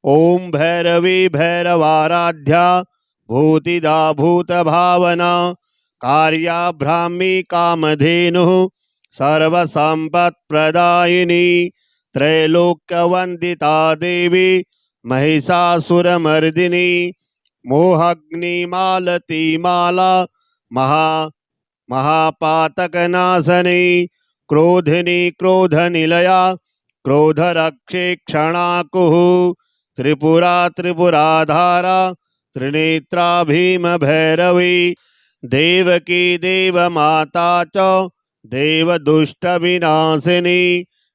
ओं भैरवी भैरवाराध्या भूतिदा भूतभावना कार्या ब्राह्मी कामधेनुः सर्वसम्पत्प्रदायिनी त्रैलोक्यवन्दिता देवी महिषासुरमर्दिनी मोहग्निमालतीमाला महापातकनाशनी क्रोधिनी क्रोधनिलया क्रोधरक्षे क्षणाकुः त्रिपुरा त्रिपुराधारा त्रिनेत्रा भीमभैरवी देवकी देवमाता च देवदुष्टविनाशिनी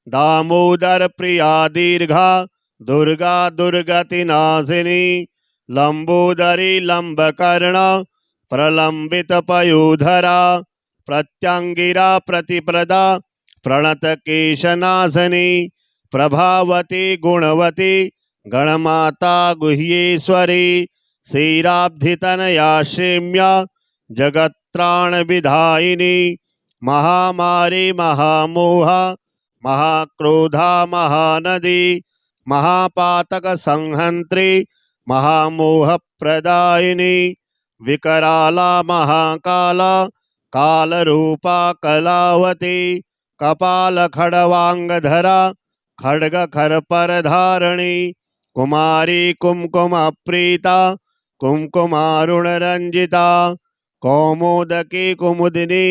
दामोदर प्रिया दीर्घा दुर्गा दुर्गतिनाशिनी लंबोदरी लंबकर्णा प्रलंबितपयोधरा प्रत्यंगिरा प्रतिप्रदा प्रणतकेशनाशनी प्रभावती गुणवती गणमाता गुह्येश्वरी क्षीराब्धितनया क्षेम्या जगत्त्राणविधायिनी महामारी महामोहा महाक्रोधा महानदी महापातक संहंत्री महामोह प्रदायिनी विकराला महाकाला कालरूपा कलावती कपालखड्वाङ्गधरा खड्गखरपरधारिणी कुमारी कुमकुमप्रीता कुमकुमारुणरञ्जिता कौमुदकी कुमुदिनी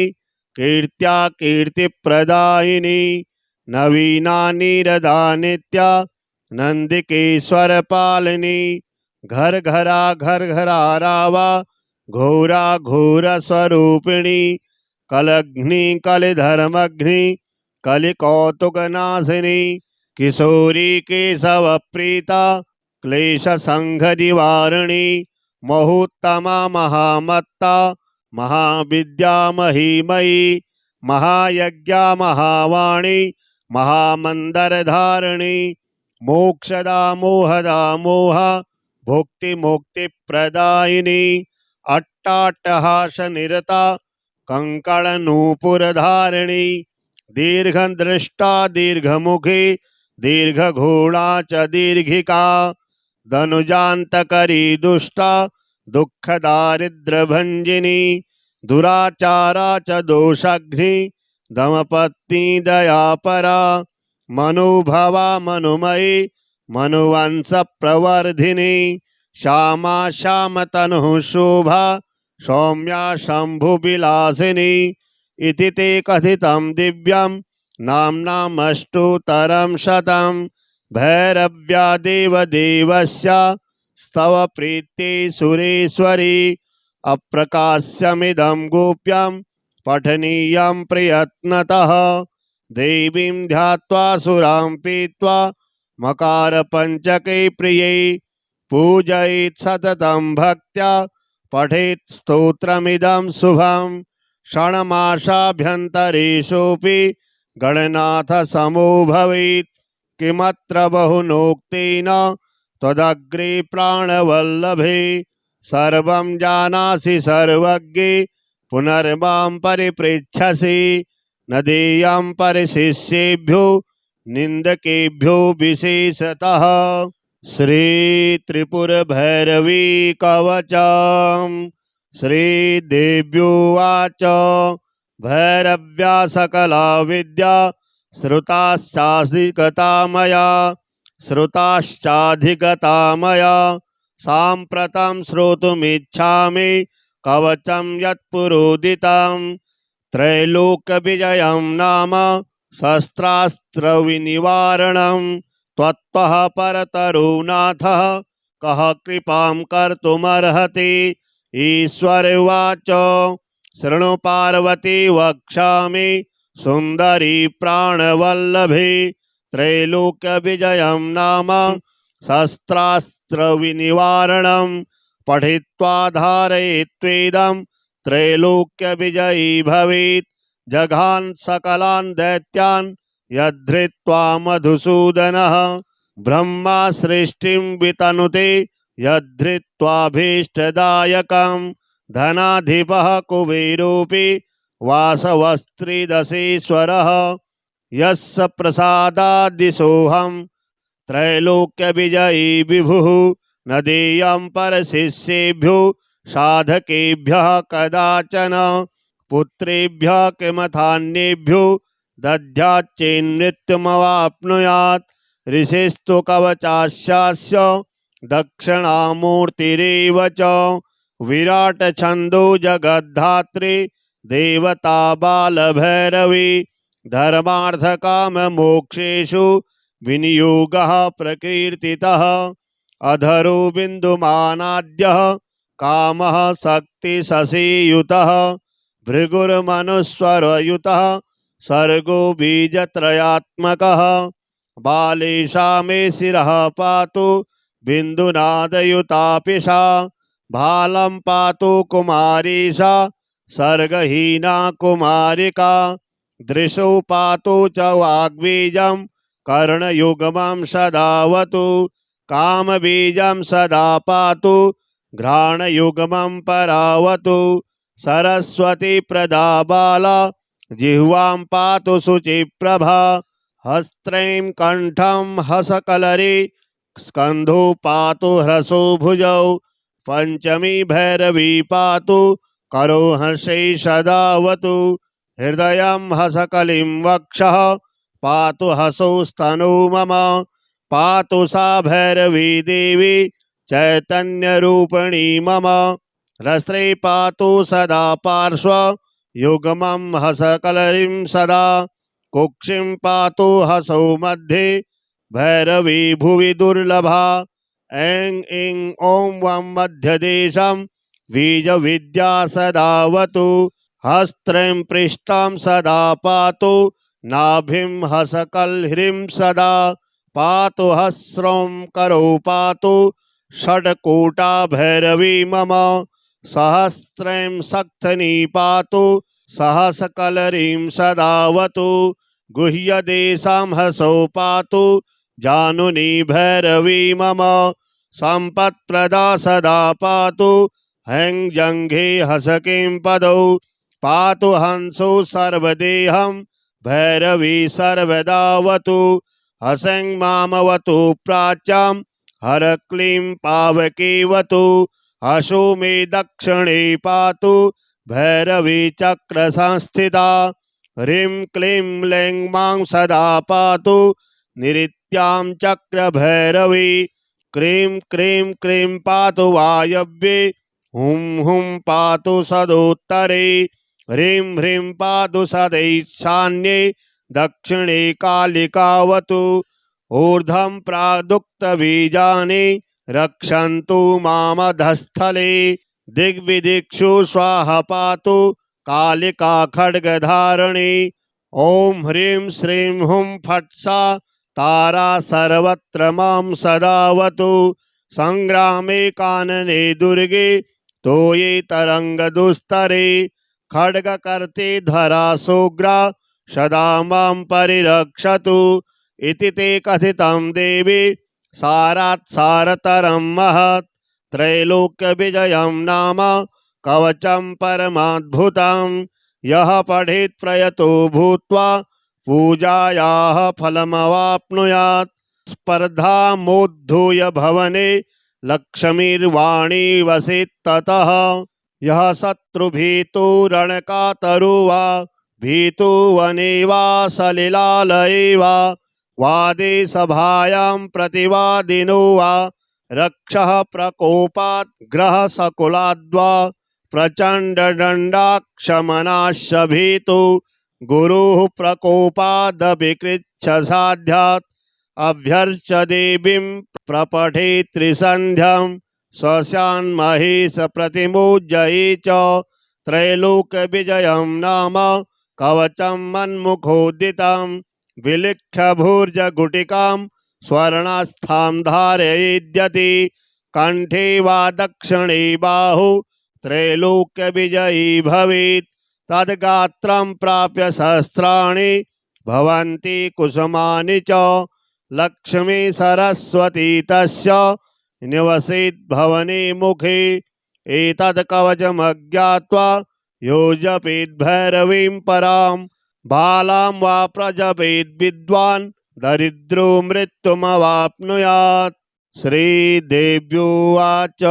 कीर्त्या कीर्तिप्रदायिनी नवीना नीरदा नित्या नंदिकेश्वरपालिनी घर घरा रावा घोरा घोर स्वरूपिणी कलघ्नि कलिधर्मघ्नि कलिकौतुकनाशिनी किशोरी केशव प्रीता क्लेश संघ निवारिणी महोत्तमा महामत्ता महाविद्या महिमयी महायज्ञा महावाणी महामंदरधारिणी मोक्षदा मोहदा मोह भुक्ति मुक्ति प्रदायिनी अट्टाट्टहास निरता कंकण नूपुरधारिणी दीर्घदृष्टा दीर्घमुखी दीर्घघोड़ा च दीर्घिका धनुजान्तकरी दुष्टा दुख दारिद्र्यभंजिनी दुराचारा च दोषघ्नि दमपत्नी दयापरा मनुभवा मनुमयी मनुवंश प्रवर्धिनी श्यामा श्याम तनु शोभा सौम्या शंभु विलासिनी इति ते कथितं दिव्यं नाम्नामष्टोत्तरं शतं भैरव्या देवदेवस्य स्तव प्रीत्यै सुरेश्वरी अप्रकाश्यमिदं गोप्यं पठनीयं प्रयत्नतः देवीं ध्यात्वा सुरां पीत्वा मकार पंचके प्रियै पूजयेत् सततं भक्त्या पठेत् स्तोत्रमिदं शुभं षण्मासाभ्यन्तरेषोऽपि गणनाथ समो भवेत् किमत्र बहुनोक्तेन त्वदग्रे प्राणवल्लभे सर्वं जानासि सर्वज्ञे पुनर्मां परिपृच्छसि न देयं परिशिष्येभ्यो निंदकेभ्यो विशेषतः। श्री त्रिपुर भैरवी कवचम्। श्री देव्योवाच भैरव्या सकला विद्या श्रुताश्चाधिगता मया साम्प्रतं श्रोतुमिच्छामि कवचं यत्पुरोदितं त्रैलोक्यविजयं नाम शस्त्रास्त्रविनिवारणं त्वत्तः परतरो नाथः कः कृपां कर्तुमर्हति। ईश्वर उवाच शृणु पार्वती वक्ष्यामि सुन्दरी प्राणवल्लभे त्रैलोक्यविजयं नाम शस्त्रास्त्रविनिवारणं पठित्वा धारयित्वेदं त्रैलोक्यविजयी भवेत्। जघान सकलान् दैत्यान् यद्धृत्वा मधुसूदनः ब्रह्मा सृष्टिं वितनुते यद्धृत्वाभीष्टदायकं धनाधिपः कुबेरोऽपि वासवस्त्रिदशेश्वरः यस्य प्रसादादिशोऽहं त्रैलोक्यविजयी विभुः न देयं परशिष्येभ्यो साधकेभ्यः कदाचन पुत्रेभ्यः किमथान्येभ्यो दद्याच्चेन्मृत्युमवाप्नुयात्। ऋषिस्तु कवचास्यास्य दक्षिणामूर्तिरेव च विराट छन्दो जगद्धात्री देवता बालभैरवी धर्मार्थकाममोक्षेषु विनियोगः प्रकीर्तितः। अधरो बिन्दुमानाद्यः कामः शक्तिशशीयुतः भृगुर्मनुस्वरयुतः सर्गो बीजत्रयात्मकः बालेशा मे शिरः पातु बिन्दुनादयुतापि सा भालं पातु कुमारीशा सर्गहीना कुमारिका दृशो पातु च वाग्बीजं कर्णयुग्मं सदावतु कामबीजं सदा पातु घ्राणयुग्मं परावतु सरस्वती प्रदा बाला जिह्वां पातु शुचिप्रभा हस्त्रैं कंठं हसकलरी स्कन्धो पातु ह्रसो भुजौ पंचमी भैरवी पातु करो हर्षे सदावतु हृदयं हसकलिं वक्षः पातु हसौस्तनु मम पातु सा भैरवी देवी चैतन्यरूपिणी मम रस्त्रे पातु सदा पार्श्व युग्मं हसकलरिं सदा कुक्षिं पातु हसौ मध्ये भैरवी भुवि दुर्लभा ऐं ऐं ॐ वं मध्यदेशं बीज विद्या सदावतु हस्त्रं पृष्ठं सदा पातु नाभिं हसकल्ह्रीं सदा पातु हस्रं करो पातु षड्कूटा भैरवी मम सहस्रं सक्थनी पातु सहसकलरीं सदावतु गुह्यदेशं हसौ पातु जानुनी भैरवी मम संपत्प्रदा सदा पातु हैं जंघे हसकिं पदौ पातु हंसो सर्वदेहं भैरवी सर्वदावतु हसं मामवतु प्राच्यां हर क्लीं पावकीवतु हसो मे दक्षिणे पातु भैरवी चक्र संस्थिता ह्रीं क्लीं लैं मां सदा पातु निरित्यां चक्र भैरवी क्रीं क्रीं क्रीं पातु वायव्ये हुं हुं पातु सदोत्तरे ह्रीं ह्रीं पातु सदैशान्ये दक्षिणे कालिकावतु ऊर्ध्वं प्रादुक्तबीजानि रक्षन्तु मामधस्थले दिग्विदिक्षु स्वाहा पातु कालिका खड्गधारिणी ॐ ह्रीं श्रीं हुं फट् सा तारा सर्वत्र मां सदावतु संग्रामे कानने दुर्गे तोये तरंगदुस्तरे खड्गकर्ते धरा सोग्रा सदा मां परिरक्षतु इति ते कथितं देवी सारात् सारतरं महत् त्रैलोक्यविजयं नाम कवचं परमाद्भुतं यः पठेत् प्रयतो भूत्वा पूजायाः फलमवाप्नुयात् स्पर्धामोद्धूय भवने लक्ष्मीर्वाणी वसेत् ततः यः शत्रुभीतो रणकातरो वा भीतो वने वा सलिलालये वा वादे सभायां प्रतिवादिनो वा रक्षः प्रकोपात् ग्रहसकुलाद्वा प्रचण्डदण्डाक्षमनाश्च भीतो गुरुः प्रकोपादपि कृच्छसाध्यात् अभ्यर्च देवीं प्रपठे त्रिसन्ध्यं स्वस्यान्महेश प्रतिमोज्जये च त्रैलोक्यविजयं नाम कवचं मन्मुखोदितं विलिख्य भूर्जगुटिकां स्वर्णास्थां धारयेद्यति कंठे वा दक्षिणे बाहु त्रैलोक्यविजयी भवेत् तद्गात्रं प्राप्य सहस्राणि भवन्ति कुसुमानि च लक्ष्मी सरस्वती तस्य निवसेत् भवने मुखे एतद् कवचमज्ञात्वा यो जपेत् भैरवीं परां बालां वा प्रजपेत् विद्वान् दरिद्रो मृत्युमवाप्नुयात्। श्रीदेव्योवाच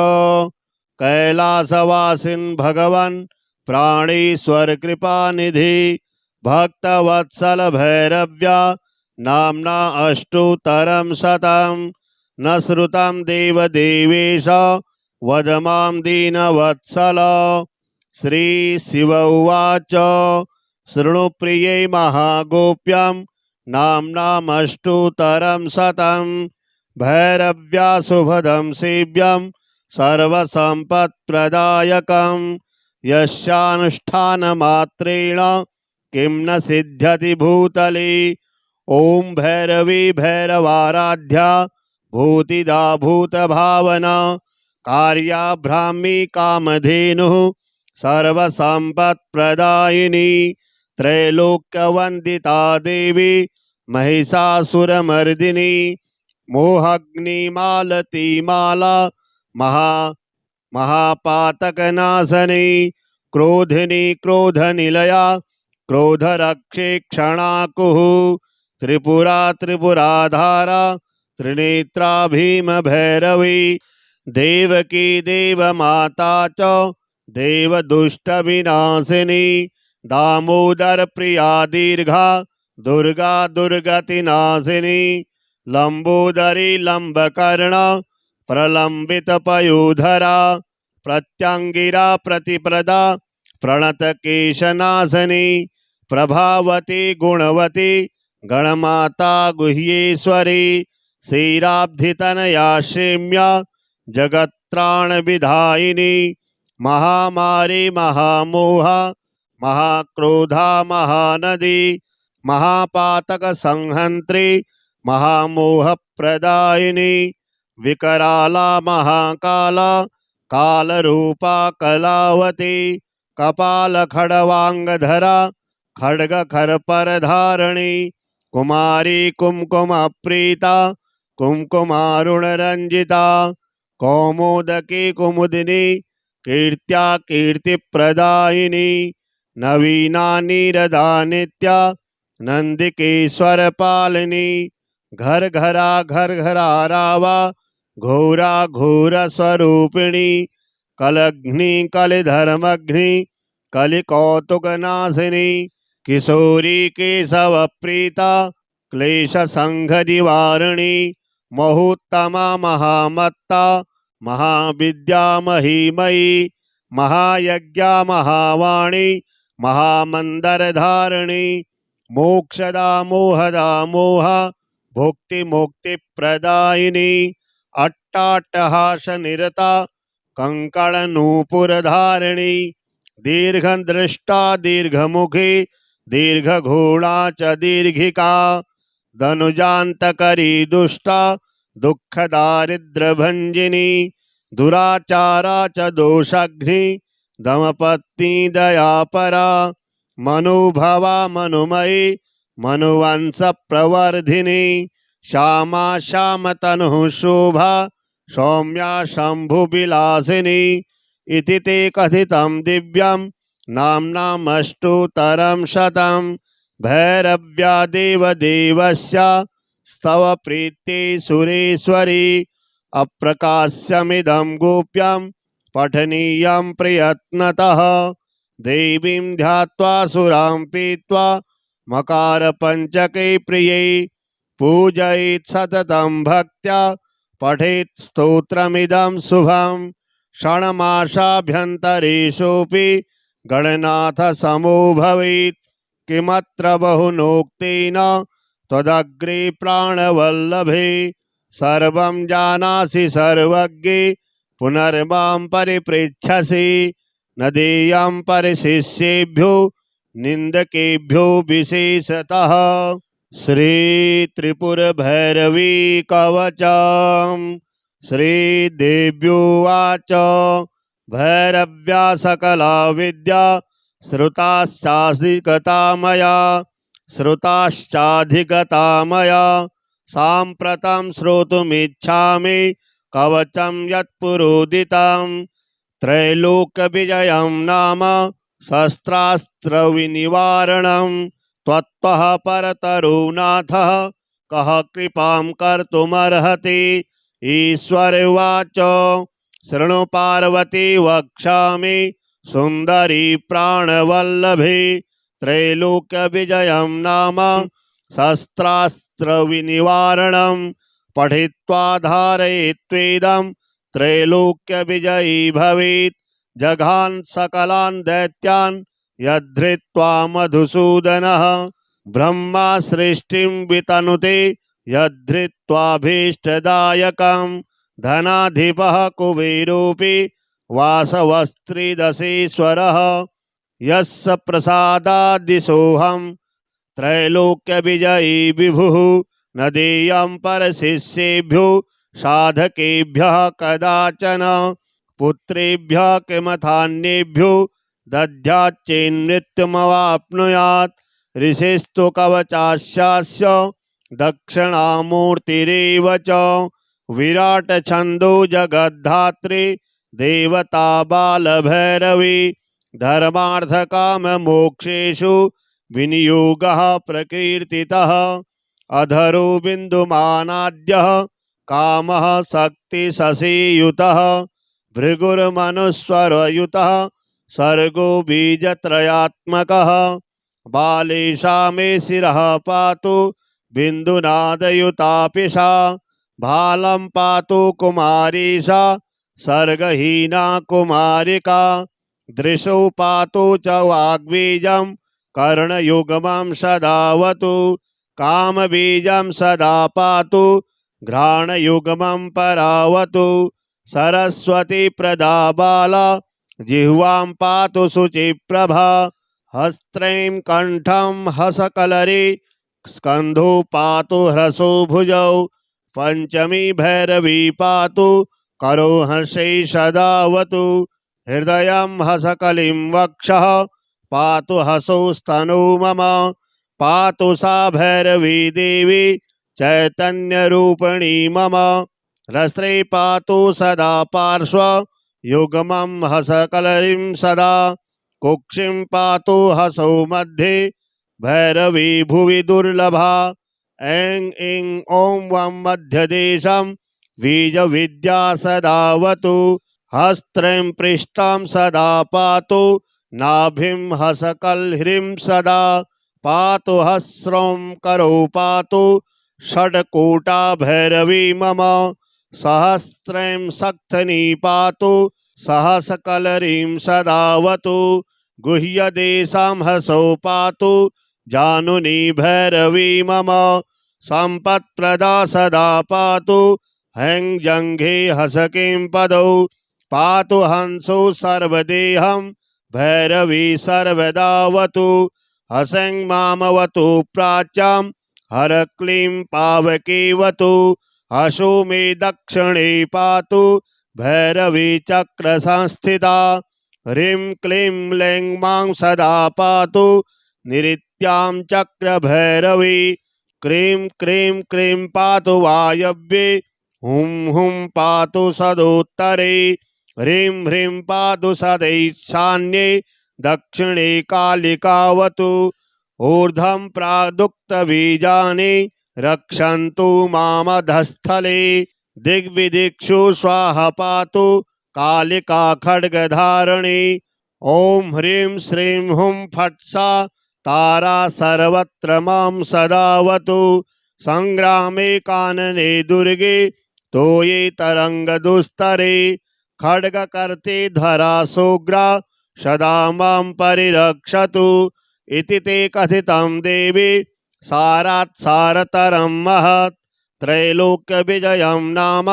कैलासवासिन् भगवन् प्राणेश्वर कृपानिधि भक्तवत्सल भैरव्या नाम्ना अष्टोत्तरं शतं न श्रुतं देवदेवेश वद मां दीनवत्सल। श्रीशिव उवाच शृणु प्रिये महागोप्यं नाम्नामष्टोत्तरं शतं भैरव्या शुभदं सेव्यं सर्वसम्पत्प्रदायकं यस्यानुष्ठानमात्रेण किं न सिद्ध्यति भूतले। ओं भैरवी भैरवाराध्या भूतिदा भूतभावना कार्या ब्राह्मी कामधेनुः सर्वसम्पत्प्रदायिनी त्रैलोक्यवन्दिता देवी महिषासुरमर्दिनी मोहग्निमालती माला महापातकनाशनी क्रोधिनी क्रोधनिलया क्रोधरक्षे क्षणाकुः त्रिपुरा त्रिपुराधारा त्रिनेत्रा भीम भैरवी देवकी देवमाता च देवदुष्टविनाशिनी दामोदर प्रिया दीर्घा दुर्गा दुर्गतिनाशिनी लंबोदरी लंबकर्ण प्रलंबितपयोधरा प्रत्यंगिरा प्रतिप्रदा प्रणतकेशनाशनी प्रभावती गुणवती गणमाता गुह्येश्वरी क्षीराब्धितनया श्रेम्या जगत्राण विधायिनी महामारी महामोहा महाक्रोधा महानदी महापातक संहंत्री महामोह प्रदायिनी विकराला महाकाला कालरूपा कलावती कपाल खड़वांगधरा खड्ग खरपर धारणी कुमारी कुमकुम प्रीता कुमकुमारुण रंजिता कौमुदकी कुमुदिनी कीर्त्या कीर्तिप्रदायिनी नवीना नीरदा नित्या नंदिकेश्वर पालिनी घर घरा रावा घोरा घोर स्वरूपिणी कलघ्नि कलिधर्मघ्नि कलिकौतुक नाशिनी किशोरी केशव प्रीता क्लेश संघ निवारिणी महोत्तमा महामत्ता महाविद्या महिमयी महायज्ञा महावाणी महामंदर धारिणी मोक्षदा मोहदा मोह भुक्ति मुक्ति प्रदायिनी अट्टाट्टहास निरता कंकण नूपुर धारिणी दीर्घ दृष्टा दीर्घमुखी दीर्घघोड़ा च दीर्घिका धनुजान्तकरी दुष्टा दुख दारिद्र भंजिनी दुराचारा च दोषघ्नि दमपत्नी दयापरा मनुभवा मनुमयी मनुवंश प्रवर्धिनी श्यामा श्याम तनु शोभा सौम्या शंभु विलासिनी इति ते कथितं दिव्यं नाम्नामष्टोत्तरं शतं भैरव्या देवदेवस्य स्तव प्रीत्यै सुरेश्वरी अप्रकाश्यमिदं गोप्यं पठनीयं प्रयत्नतः देवीं ध्यात्वा सुरां पीत्वा मकार पंचके प्रियै पूजयेत् सततं भक्त्या पठेत् स्तोत्रमिदं शुभं षण्मासाभ्यन्तरेषोऽपि गणनाथ समो भवेत् किमत्र बहुनोक्तेन त्वदग्रे प्राणवल्लभे सर्वं जानासि सर्वज्ञे पुनर्मां परिपृच्छसि न देयं परिशिष्येभ्यो निंदकेभ्यो विशेषतः। श्री त्रिपुर भैरवी कवचम्। श्री देव्योवाच भैरव्या सकला विद्या श्रुताश्चाधिगता मया साम्प्रतं श्रोतुमिच्छामि कवचं यत्पुरोदितं त्रैलोक्यविजयं नाम शस्त्रास्त्रविनिवारणं त्वत्तः परतरो नाथः कः कृपां कर्तुमर्हति। ईश्वर उवाच शृणु पार्वती वक्ष्यामि सुंदरी प्राणवल्लभे त्रैलोक्यविजयं नाम शस्त्रास्त्रविनिवारणं पठित्वा धारयित्वेदं त्रैलोक्यविजयी भवेत्। जघान सकलान् दैत्यान् यद्धृत्वा मधुसूदनः ब्रह्मा सृष्टिं वितनुते यद्धृत्वाभीष्टदायकं धनाधिपः कुबेरोऽपि वासवस्त्रिदशेश्वरः यस्य प्रसादादिशोऽहं त्रैलोक्यविजयी विभुः न देयं परशिष्येभ्यो साधकेभ्यः कदाचन पुत्रेभ्यः किमथान्येभ्यो दद्याच्चेन्मृत्युमवाप्नुयात्। ऋषिस्तु कवचास्यास्य दक्षिणामूर्तिरेव च विराट छन्दो जगद्धात्री देवता बालभैरवी धर्मार्थकाममोक्षेषु विनियोगः प्रकीर्तितः। अधरो बिन्दुमानाद्यः कामः शक्तिशशीयुतः भृगुर्मनुस्वरयुतः सर्गो बीजत्रयात्मकः बालेशा मे शिरः पातु बिन्दुनादयुतापि सा भालं पातु कुमारीशा सर्गहीना कुमारिका दृशौ पातु च वाग्बीजं कर्णयुग्मं सदावतु कामबीजं सदा पातु घ्राणयुग्मं परावतु सरस्वती प्रदा बाला जिह्वां पातु शुचिप्रभा हस्त्रैं कंठं हसकलरी स्कन्धो पातु ह्रसो भुजौ पंचमी भैरवी पातु करो हर्षै सदावतु हृदयं हसकलिं वक्षः पातु हसौ स्तनौ मम पातु सा भैरवी देवी चैतन्यरूपिणी मम रस्त्रे पातु सदा पार्श्व युग्मं हसकलरीं सदा कुक्षिं पातु हसौ मध्ये भैरवी भुवि दुर्लभा ऐं ऐं ॐ वं मध्यदेशं बीजविद्या सदावतु हस्त्रं पृष्ठं सदा पातु नाभिं हसकलह्रीं सदा पातु हस्रं करौ पातु षड्कूटा भैरवी मम सहस्त्रं शक्तनी पातु सहस्रकलरीं सदावतु गुह्यदेशं हसौ पातु जानुनी भैरवी मम सम्पत्प्रदा सदा पातु हैं जङ्घे हसकिं पदौ पातु हंसो सर्वदेहं भैरवी सर्वदावतु हसं मामवतु प्राच्यां हर क्लीं पावकीवतु हसो मे दक्षिणे पातु भैरवी चक्र संस्थिता ह्रीं क्लीं लैं मां सदा पातु निरित्यां चक्र भैरवी क्रीं क्रीं क्रीं पातु वायव्ये हुं हुं पातु सदोत्तरे ह्रीं ह्रीं पातु सदैशान्ये दक्षिणे कालिकावतु ऊर्ध्वं प्रादुक्तबीजानि रक्षन्तु मामधस्थले दिग्विदिक्षु स्वाहा पातु कालिका खड्गधारिणी ॐ ह्रीं श्रीं हुं फट् सा तारा सर्वत्र मां सदावतु संग्रामे कानने दुर्गे तोये तरंगदुस्तरे खड्गकर्ते धरा सोग्रा सदा मां परिरक्षतु इति ते कथितं देवी सारात् सारतरं महत् त्रैलोक्यविजयं नाम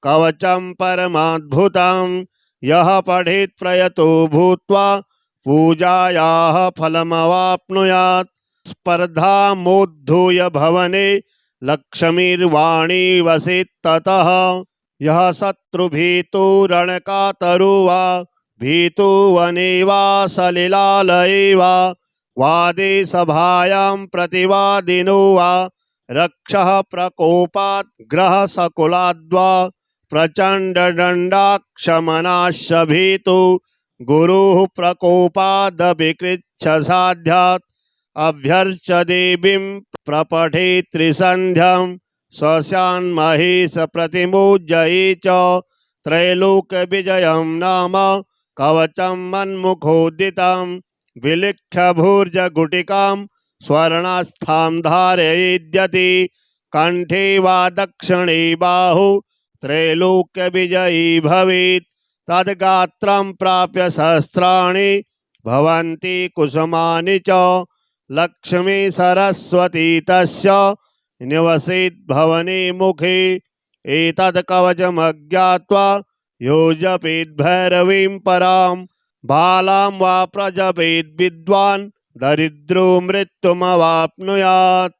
कवचं परमाद्भुतं यः पठेत् प्रयतो भूत्वा पूजायाः फलमवाप्नुयात् स्पर्धामोद्धूय भवने लक्ष्मीर्वाणी वसेत् ततः यः शत्रुभीतो रणकातरो वा भीतो वने वा सलिलालये वा वादे सभायां प्रतिवादिनो वा रक्षः प्रकोपात् ग्रहसकुलाद्वा प्रचण्डदण्डाक्षमनाश्च भीतो गुरुः प्रकोपादपि कृच्छसाध्यात् अभ्यर्च देवीं प्रपठे त्रिसन्ध्यं स्वस्यान्महेश प्रतिमोज्जये च त्रैलोक्यविजयं नाम कवचं मन्मुखोदितं विलिख्य भूर्जगुटिकां स्वर्णास्थां धारयेद्यति कंठे वा दक्षिणे बाहु त्रैलोक्यविजयी भवेत् तद्गात्रं प्राप्य सहस्राणि भवन्ति कुसुमानि च लक्ष्मी सरस्वती तस्य निवसेत् भवने मुखे एतद् कवचमज्ञात्वा यो जपेत् भैरवीं परां बालां वा प्रजपेत् विद्वान् दरिद्रो मृत्युमवाप्नुयात्।